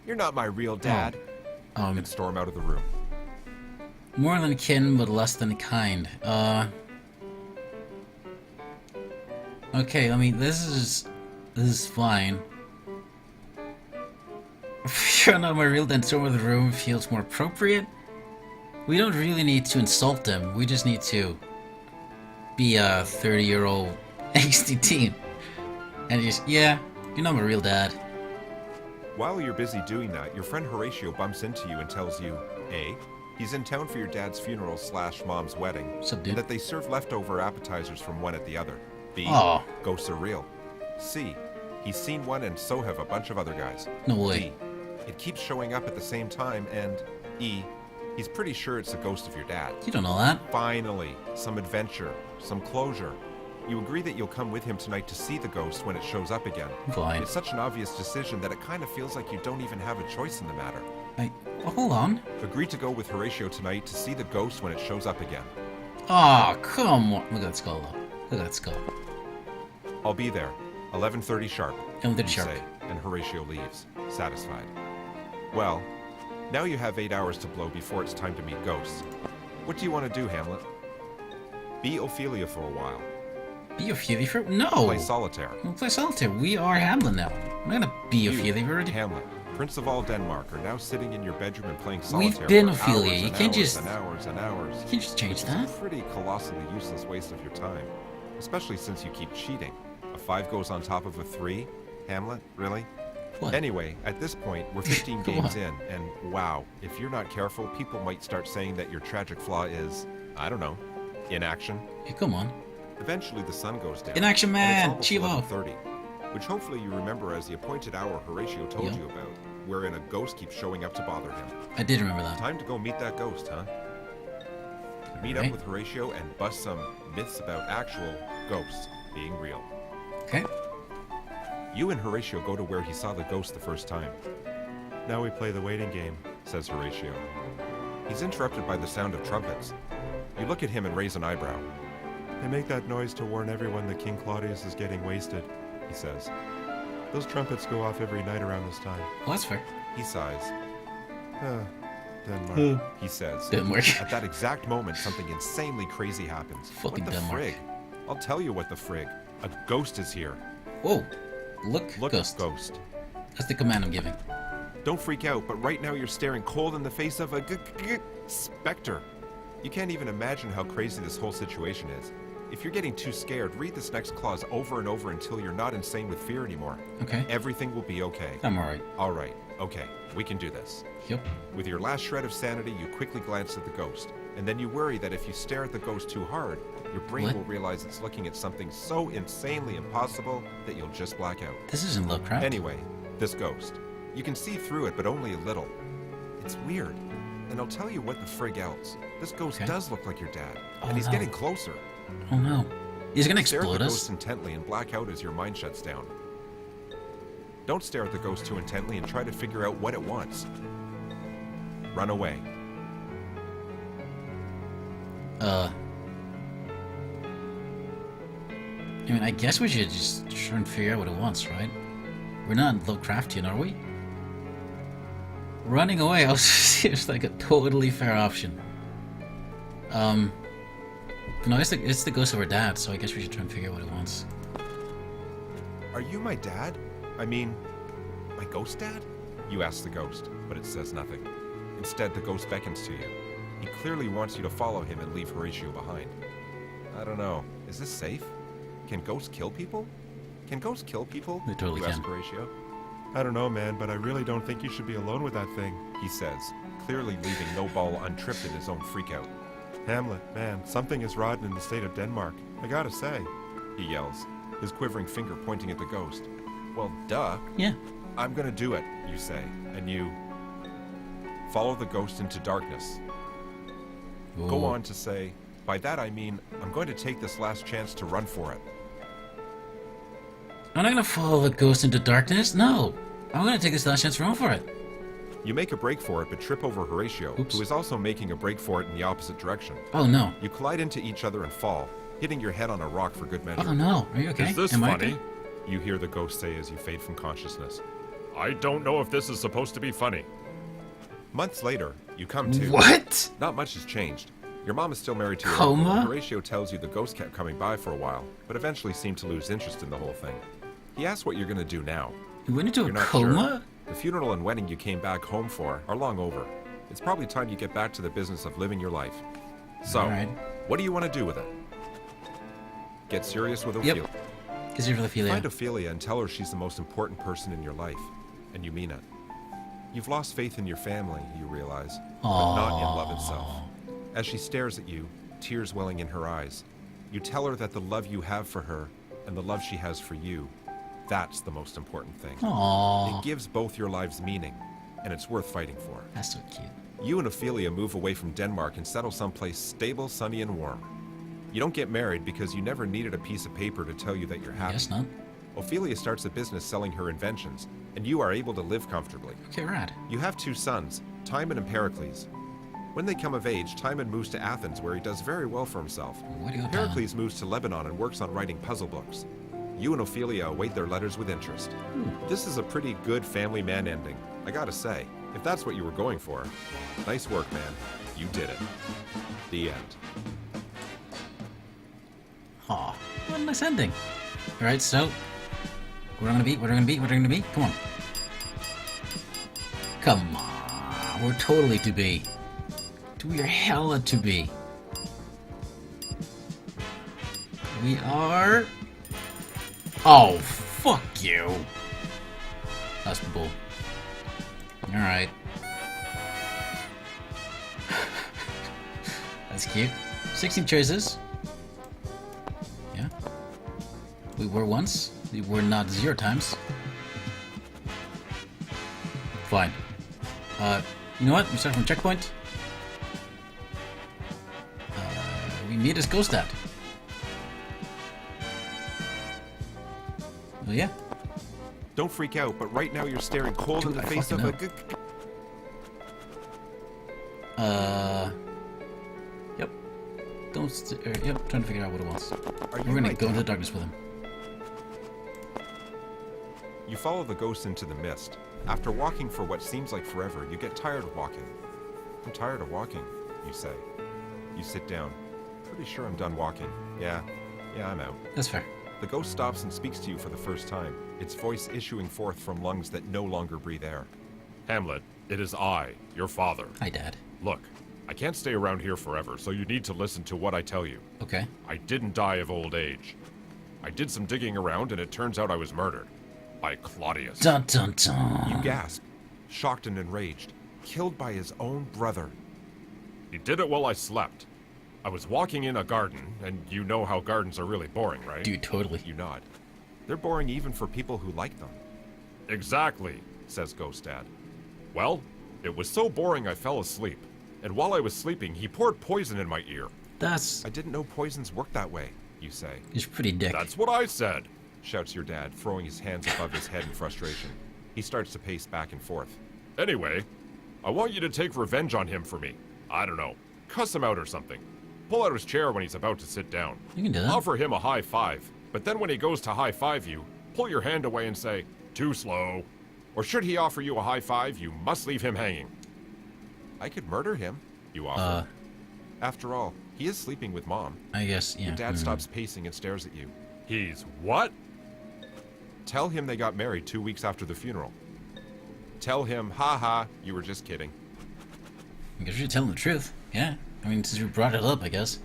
you're not my real dad, and storm out of the room. More than kin, but less than kind. Okay, I mean, this is fine. You're not my real dad, storm of the room feels more appropriate. We don't really need to insult them. We just need to be a 30-year-old angsty teen. And just, yeah, you're not my real dad. While you're busy doing that, your friend Horatio bumps into you and tells you, A, he's in town for your dad's funeral/mom's wedding, What's up, and dude? that they serve leftover appetizers from one at the other. B, Aw. ghosts are real. C, he's seen one and so have a bunch of other guys. No way. D, it keeps showing up at the same time, and E, he's pretty sure it's the ghost of your dad. You don't know that. Finally, some adventure, some closure. You agree that you'll come with him tonight to see the ghost when it shows up again. Fine. It's such an obvious decision that it kind of feels like you don't even have a choice in the matter. Hold on. Agree to go with Horatio tonight to see the ghost when it shows up again. Aw, come on. Look at that skull, though. Look at that skull. I'll be there, 11:30 sharp. 11:30 you sharp. say, and Horatio leaves, satisfied. Well, now you have 8 hours to blow before it's time to meet ghosts. What do you want to do, Hamlet? Be Ophelia for a while. Be Ophelia for? No! Play solitaire. We'll play solitaire. We are Hamlin now. I'm not gonna be You, Ophelia. We already. Hamlet, Prince of all Denmark, are now sitting in your bedroom and playing solitaire. We've been for Ophelia. hours You and can't hours just- and hours and hours. You can't just change It's that. a pretty colossally useless waste of your time, especially since you keep cheating. A 5 goes on top of a 3. Hamlet, really? What? Anyway, at this point, we're 15 Come games on. in, and wow, if you're not careful, people might start saying that your tragic flaw is, I don't know, inaction. Hey, come on. Eventually, the sun goes down. Inaction man, and it's Chivo. almost 11:30, which hopefully you remember as the appointed hour Horatio told Yeah. you about, wherein a ghost keeps showing up to bother him. I did remember that. Time to go meet that ghost, huh? Meet Alright. up with Horatio and bust some myths about actual ghosts being real. Okay. You and Horatio go to where he saw the ghost the first time. Now we play the waiting game, says Horatio. He's interrupted by the sound of trumpets. You look at him and raise an eyebrow. They make that noise to warn everyone that King Claudius is getting wasted, he says. Those trumpets go off every night around this time. Well, that's fair. He sighs. Denmark. He says. Didn't work. At that exact moment, something insanely crazy happens. Fucking what the Denmark. frig? I'll tell you what the frig. A ghost is here. Whoa. Look, Look, ghost. ghost. That's the command I'm giving. Don't freak out, but right now you're staring cold in the face of a specter. You can't even imagine how crazy this whole situation is. If you're getting too scared, read this next clause over and over until you're not insane with fear anymore. Okay. Everything will be okay. I'm alright. All right. Okay. We can do this. Yep. With your last shred of sanity, you quickly glance at the ghost. And then you worry that if you stare at the ghost too hard, your brain What? will realize it's looking at something so insanely impossible that you'll just black out. This isn't Lovecraft. Anyway, this ghost. You can see through it, but only a little. It's weird. And I'll tell you what the frig else. This ghost Okay. does look like your dad. Oh, and he's no. getting closer. Oh no. He's gonna Stare at the explode ghost us? intently and black out as your mind shuts down. Don't stare at the ghost too intently and try to figure out what it wants. Run away. I mean, I guess we should just try and figure out what it wants, right? We're not Lovecraftian, are we? Running away also seems like a totally fair option. No, it's the ghost of our dad, so I guess we should try and figure out what it wants. Are you my dad? I mean, my ghost dad? You ask the ghost, but it says nothing. Instead, the ghost beckons to you. He clearly wants you to follow him and leave Horatio behind. I don't know. Is this safe? Can ghosts kill people? Can ghosts kill people? They totally you ask can. Horatio. I don't know, man, but I really don't think you should be alone with that thing. He says, clearly leaving no ball untripped in his own freakout. Hamlet, man, something is rotten in the state of Denmark. I gotta say. He yells, his quivering finger pointing at the ghost. Well, duh. Yeah. I'm gonna do it, you say, and you follow the ghost into darkness. Go Ooh. on to say, by that I mean, I'm going to take this last chance to run for it. I'm not gonna follow the ghost into darkness. No. I'm gonna take this last chance to run for it. You make a break for it, but trip over Horatio, Oops. who is also making a break for it in the opposite direction. Oh no. You collide into each other and fall, hitting your head on a rock for good measure. Oh no. Are you okay? Is this Am I funny? okay? You hear the ghost say as you fade from consciousness. I don't know if this is supposed to be funny. Months later, you come to. What? Not much has changed. Your mom is still married to your Coma? uncle. Horatio tells you the ghost kept coming by for a while, but eventually seemed to lose interest in the whole thing. He asks what you're going to do now. You went into a You're not coma? sure. The funeral and wedding you came back home for are long over. It's probably time you get back to the business of living your life. So, Alright. what do you want to do with it? Get serious with Ophelia. Because you're Ophelia. Find Ophelia and tell her she's the most important person in your life, and you mean it. You've lost faith in your family, you realize, but not in love itself. As she stares at you, tears welling in her eyes, you tell her that the love you have for her and the love she has for you, that's the most important thing. Aww. It gives both your lives meaning, and it's worth fighting for. That's so cute. You and Ophelia move away from Denmark and settle someplace stable, sunny, and warm. You don't get married because you never needed a piece of paper to tell you that you're I happy. guess not. Ophelia starts a business selling her inventions, and you are able to live comfortably. Okay, rad. You have two sons, Timon and Pericles. When they come of age, Timon moves to Athens, where he does very well for himself. Where do you go, Pericles moves to Lebanon and works on writing puzzle books. You and Ophelia await their letters with interest. This is a pretty good family man ending, I gotta say. If that's what you were going for, nice work, man. You did it. The end. Aw, what a nice ending. Alright, so what are gonna be? What are gonna be? What are gonna be? Come on. Come on. We're totally to be. We are hella to be. We are. Oh, fuck you. That's bull. Alright. That's cute. 16 choices. Yeah. We were once. We were not 0 times. Fine. You know what? We start from checkpoint. We meet his ghost dad. Oh yeah. Don't freak out, but right now you're staring cold Dude, in the I face of fucking a. Yep. Yep. Trying to figure out what it wants. Are you We're gonna my go into the dad? darkness with him. You follow the ghost into the mist. After walking for what seems like forever, you get tired of walking. I'm tired of walking, you say. You sit down. Pretty sure I'm done walking. Yeah, I'm out. That's fair. The ghost stops and speaks to you for the first time, its voice issuing forth from lungs that no longer breathe air. Hamlet, it is I, your father. Hi, Dad. Look, I can't stay around here forever, so you need to listen to what I tell you. Okay. I didn't die of old age. I did some digging around, and it turns out I was murdered. By Claudius. Dun dun dun. You gasp, shocked and enraged, killed by his own brother. He did it while I slept. I was walking in a garden, and you know how gardens are really boring, right? Dude, totally. You nod. They're boring even for people who like them, Exactly, says Ghost Dad. Well, it was so boring I fell asleep. And while I was sleeping, he poured poison in my ear. That's... I didn't know poisons work that way, you say. He's pretty dick. That's what I said. Shouts your dad, throwing his hands above his head in frustration. He starts to pace back and forth. Anyway, I want you to take revenge on him for me. I don't know. Cuss him out or something. Pull out his chair when he's about to sit down. You can do that. Offer him a high five. But then when he goes to high five you, pull your hand away and say, "Too slow." Or should he offer you a high five, you must leave him hanging. I could murder him, you offer. After all, he is sleeping with Mom. I guess, yeah. Your dad stops pacing and stares at you. He's what? Tell him they got married 2 weeks after the funeral. Tell him, ha, you were just kidding. I guess you're telling the truth. Yeah. I mean, since you brought it up, I guess.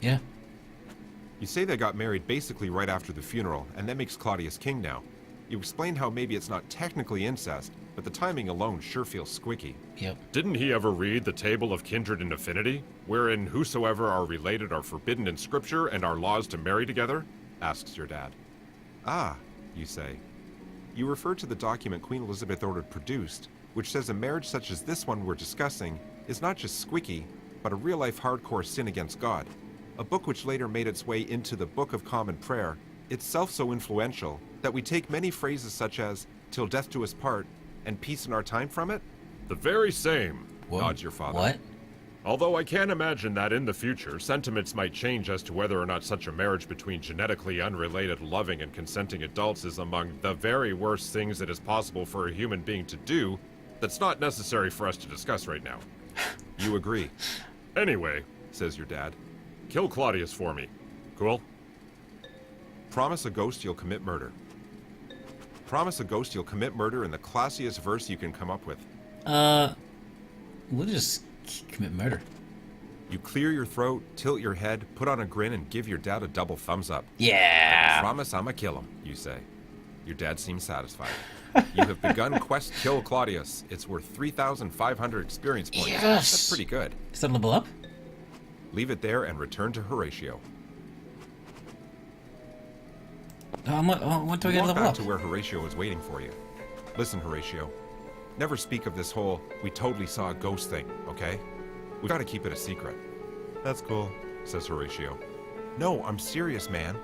Yeah. You say they got married basically right after the funeral, and that makes Claudius king now. You explain how maybe it's not technically incest, but the timing alone sure feels squicky. Yep. Didn't he ever read the Table of Kindred and Affinity, wherein whosoever are related are forbidden in Scripture and are laws to marry together? Asks your dad. Ah, you say. You refer to the document Queen Elizabeth ordered produced, which says a marriage such as this one we're discussing is not just squicky, but a real-life hardcore sin against God. A book which later made its way into the Book of Common Prayer, itself so influential that we take many phrases such as, "till death do us part," and "peace in our time" from it? The very same. What? Nods your father. What? Although I can imagine that in the future, sentiments might change as to whether or not such a marriage between genetically unrelated, loving, and consenting adults is among the very worst things it is possible for a human being to do, that's not necessary for us to discuss right now. You agree, Anyway, says your dad. kill Claudius for me. Cool? Promise a ghost you'll commit murder. Promise a ghost you'll commit murder in the classiest verse you can come up with. We'll just commit murder. You clear your throat, tilt your head, put on a grin, and give your dad a double thumbs up. Yeah. Promise I'ma kill him, you say. Your dad seems satisfied. You have begun quest kill Claudius. It's worth 3,500 experience points. Yes! That's pretty good. Is that level up? Leave it there and return to Horatio. What do I You get walk level back up? to where Horatio is waiting for you. Listen, Horatio. Never speak of this whole "we totally saw a ghost" thing, okay? We've got to keep it a secret. That's cool, says Horatio. No, I'm serious, man,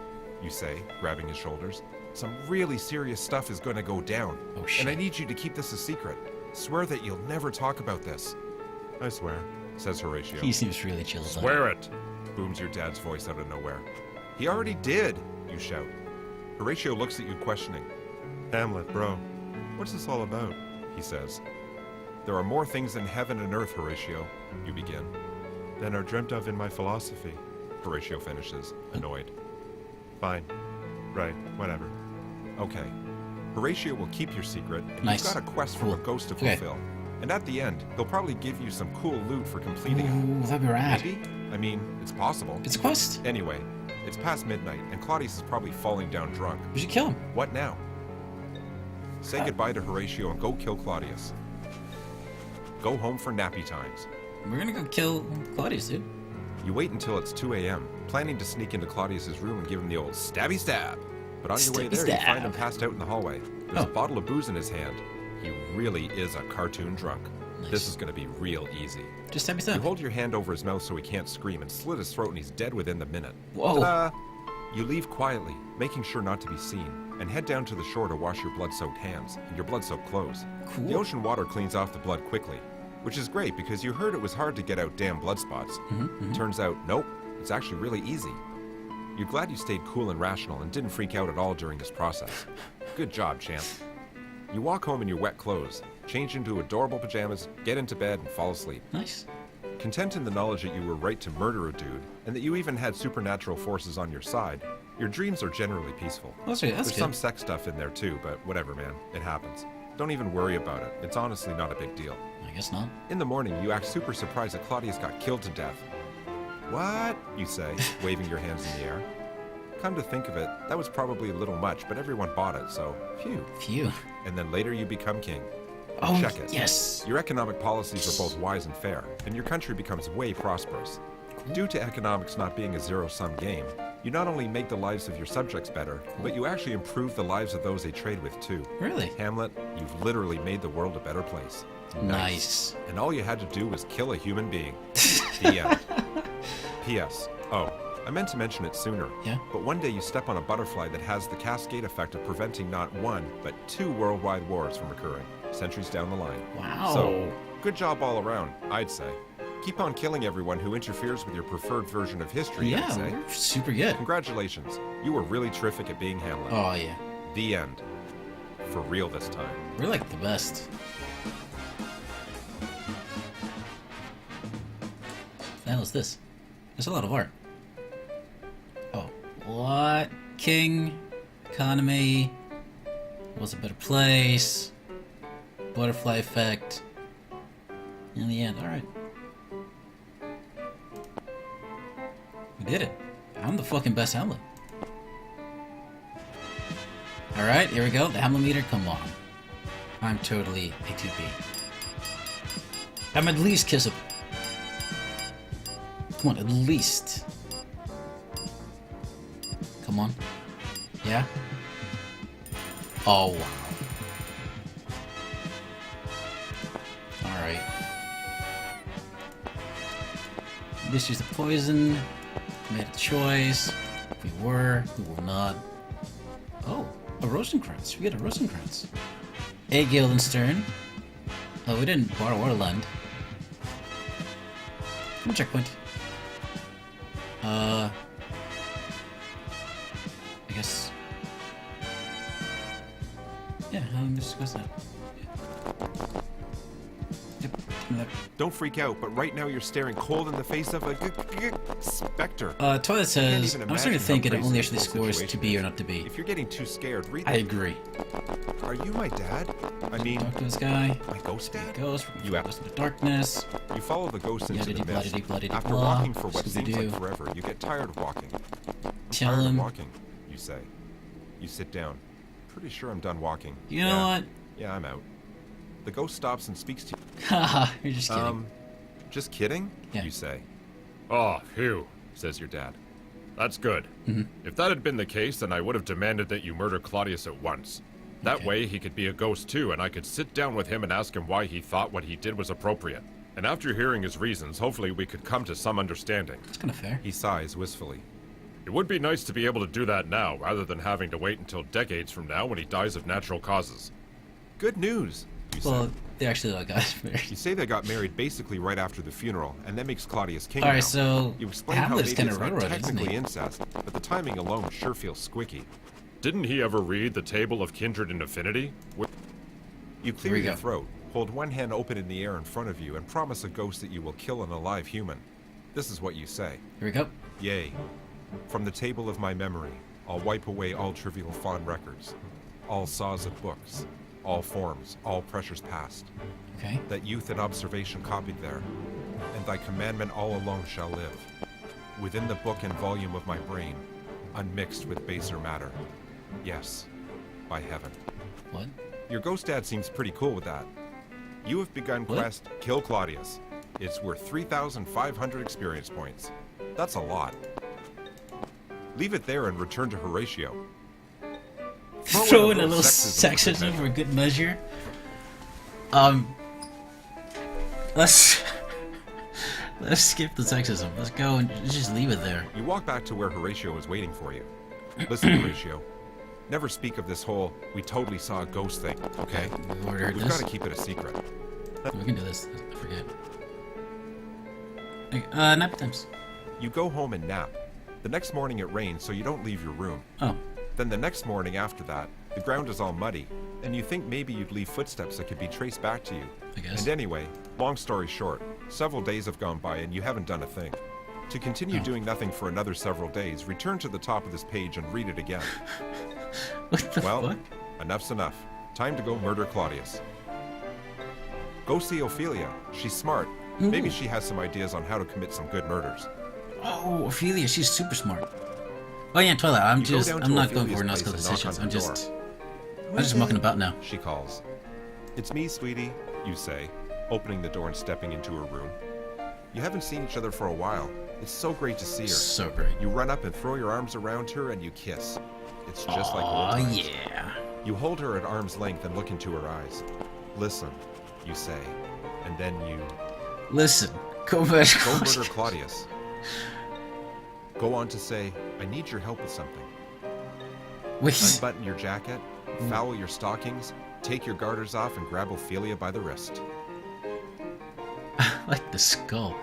you say, grabbing his shoulders. Some really serious stuff is going to go down. Oh, shit. And I need you to keep this a secret. Swear that you'll never talk about this. I swear, says Horatio. He seems really chill about it. Swear it. Booms your dad's voice out of nowhere. He already did, you shout. Horatio looks at you questioning. Hamlet, bro, what's this all about? He says. There are more things in heaven and earth, Horatio, you begin. Than are dreamt of in my philosophy, Horatio finishes, annoyed. Fine. Right, whatever. Okay. Horatio will keep your secret. Nice. You've got a quest from a Cool. ghost to Okay. fulfill. And at the end, he'll probably give you some cool loot for completing it. Ooh, that'd be rad. Maybe? I mean, it's possible. It's a quest. Anyway, it's past midnight, and Claudius is probably falling down drunk. We should kill him. What now? Say goodbye to Horatio and go kill Claudius. Go home for nappy times. We're gonna go kill Claudius, dude. You wait until it's 2 a.m., planning to sneak into Claudius's room and give him the old stabby stab. But on your way Stabby there, you stab. find him passed out in the hallway. There's a Oh. bottle of booze in his hand. He really is a cartoon drunk. Nice. This is going to be real easy. Just stab me You stuff. hold your hand over his mouth so he can't scream and slit his throat and he's dead within the minute. Whoa. Ta-da! You leave quietly, making sure not to be seen, and head down to the shore to wash your blood-soaked hands and your blood-soaked clothes. Cool. The ocean water cleans off the blood quickly, which is great because you heard it was hard to get out damn blood spots. Turns out, nope, it's actually really easy. You're glad you stayed cool and rational and didn't freak out at all during this process. Good job, champ. You walk home in your wet clothes, change into adorable pajamas, get into bed, and fall asleep. Nice. Content in the knowledge that you were right to murder a dude, and that you even had supernatural forces on your side, your dreams are generally peaceful. That's There's good. some sex stuff in there too, but whatever, man. It happens. Don't even worry about it. It's honestly not a big deal. I guess not. In the morning, you act super surprised that Claudius got killed to death. What? You say, waving your hands in the air. Come to think of it, that was probably a little much, but everyone bought it, so phew. Phew. And then later you become king. Oh, Check it. yes. Your economic policies are both wise and fair, and your country becomes way prosperous. Due to economics not being a zero-sum game, you not only make the lives of your subjects better, but you actually improve the lives of those they trade with too. Really? Hamlet, you've literally made the world a better place. Nice. And all you had to do was kill a human being. The end. P.S. Oh, I meant to mention it sooner. Yeah? But one day you step on a butterfly that has the cascade effect of preventing not one, but 2 worldwide wars from occurring, centuries down the line. Wow. So, good job all around, I'd say. Keep on killing everyone who interferes with your preferred version of history, I'd Yeah, say. we're super good. Congratulations. You were really terrific at being Hamlet. Oh, yeah. The end. For real this time. We're like the best. What the hell is this? There's a lot of art. Oh, what? King, economy, was a better place, butterfly effect. In the end, alright. We did it. I'm the fucking best Hamlet. Alright, here we go. The Hamlet meter, come on. I'm totally a 2B. I'm at least kissable. Come on, at least. Come on. Yeah? Oh, wow. Alright. This is the poison. Made a choice. We were not. Oh, a Rosencrantz. We get a Rosencrantz. A Guildenstern. Oh, we didn't borrow Waterland. Come on, checkpoint. I guess. Yeah, I'm just discuss that. Yep. Don't freak out, but right now you're staring cold in the face of a specter. Twilight says, even I'm starting to think imagine it how only crazy actually this whole scores to situation be or is. not to be. If you're getting too scared, read I the... agree. Are you my dad? I mean, Talk to this guy. my ghost dad? Ghost. You You have- out in the darkness. You follow the ghost into the Yaddy-dee, mist. bloody-dee, bloody-dee, After blah. walking for what seems like Scooby-Doo. forever, you get tired of walking. Tell Tired of him. walking, you say. You sit down. Pretty sure I'm done walking. You know Yeah. what? Yeah, I'm out. The ghost stops and speaks to you. Haha, you're just kidding. Just kidding? Yeah. You say, Oh, phew. says your dad. That's good. Mm-hmm. If that had been the case, then I would have demanded that you murder Claudius at once. That Okay. way, he could be a ghost too, and I could sit down with him and ask him why he thought what he did was appropriate. And after hearing his reasons, hopefully we could come to some understanding. It's kind of fair. He sighs wistfully. It would be nice to be able to do that now, rather than having to wait until decades from now when he dies of natural causes. Good news, you Well, say. they actually got married. You say they got married basically right after the funeral, and that makes Claudius king Alright, now. so You explain Hamlet's how maybe kinda it's not railroaded, isn't technically he? incest, but the timing alone sure feels squicky. Didn't he ever read the Table of Kindred and Affinity? You clear we your go. throat, hold one hand open in the air in front of you, and promise a ghost that you will kill an alive human. This is what you say. Here we go. Yea, from the table of my memory, I'll wipe away all trivial fond records, all saws of books, all forms, all pressures past, Okay. that youth and observation copied there, and thy commandment all alone shall live, within the book and volume of my brain, unmixed with baser matter. Yes, by heaven. What? Your ghost dad seems pretty cool with that. You have begun What? quest Kill Claudius. It's worth 3,500 experience points. That's a lot. Leave it there and return to Horatio. Throw in a little sexism for good measure. Let's skip the sexism. Let's go and just leave it there. You walk back to where Horatio is waiting for you. Listen, Horatio. Never speak of this whole "we totally saw a ghost" thing, okay? We've already heard We've this. got to keep it a secret. We can do this. I forget. Okay, nappy times. You go home and nap. The next morning it rains, so you don't leave your room. Oh. Then the next morning after that, the ground is all muddy, and you think maybe you'd leave footsteps that could be traced back to you. I guess. And anyway, long story short, several days have gone by and you haven't done a thing. To continue doing nothing for another several days, return to the top of this page and read it again. What the Well, fuck? enough's enough. Time to go murder Claudius. Go see Ophelia. She's smart. Maybe she has some ideas on how to commit some good murders. Oh, Ophelia, she's super smart. Oh yeah, Twilight. I'm You go down to not going Ophelia's for place nautical and knock decisions. on I'm the just door. I'm just mucking about now. She calls. It's me, sweetie, you say, opening the door and stepping into her room. You haven't seen each other for a while. It's so great to see her. So great. You run up and throw your arms around her and you kiss. It's just like old Oh times. yeah. You hold her at arm's length and look into her eyes. Listen, you say, and then you Listen, go back. go murder Claudius. Go on to say, I need your help with something. Wait. Unbutton your jacket, foul your stockings, take your garters off, and grab Ophelia by the wrist. Like the skull.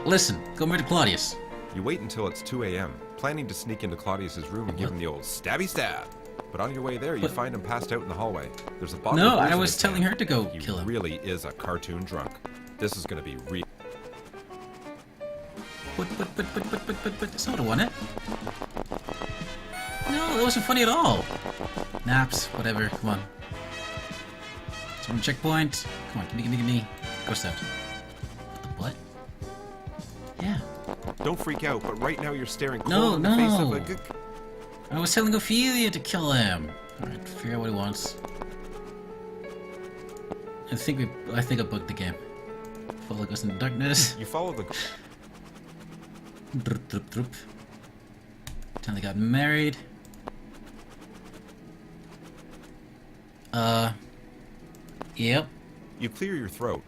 Listen, go murder Claudius. You wait until it's 2 a.m., planning to sneak into Claudius's room and give him the old stabby stab. But on your way there, you But- find him passed out in the hallway. There's a bottle No, of booze I in was his telling hand. her to go He kill him. really is a cartoon drunk. This is gonna be real. But, that's not what I wanted. No, that wasn't funny at all. Naps, whatever, come on. It's one checkpoint. Come on, give me. Ghost out. What the what? Yeah. Don't freak out, but right now you're staring No, cold in the face of no. a I was telling Ophelia to kill him. Alright, figure out what he wants. I think I bugged the game. Follow Ghost in the darkness. You follow the Drup, drup, drup. Time they got married. Yep. You clear your throat,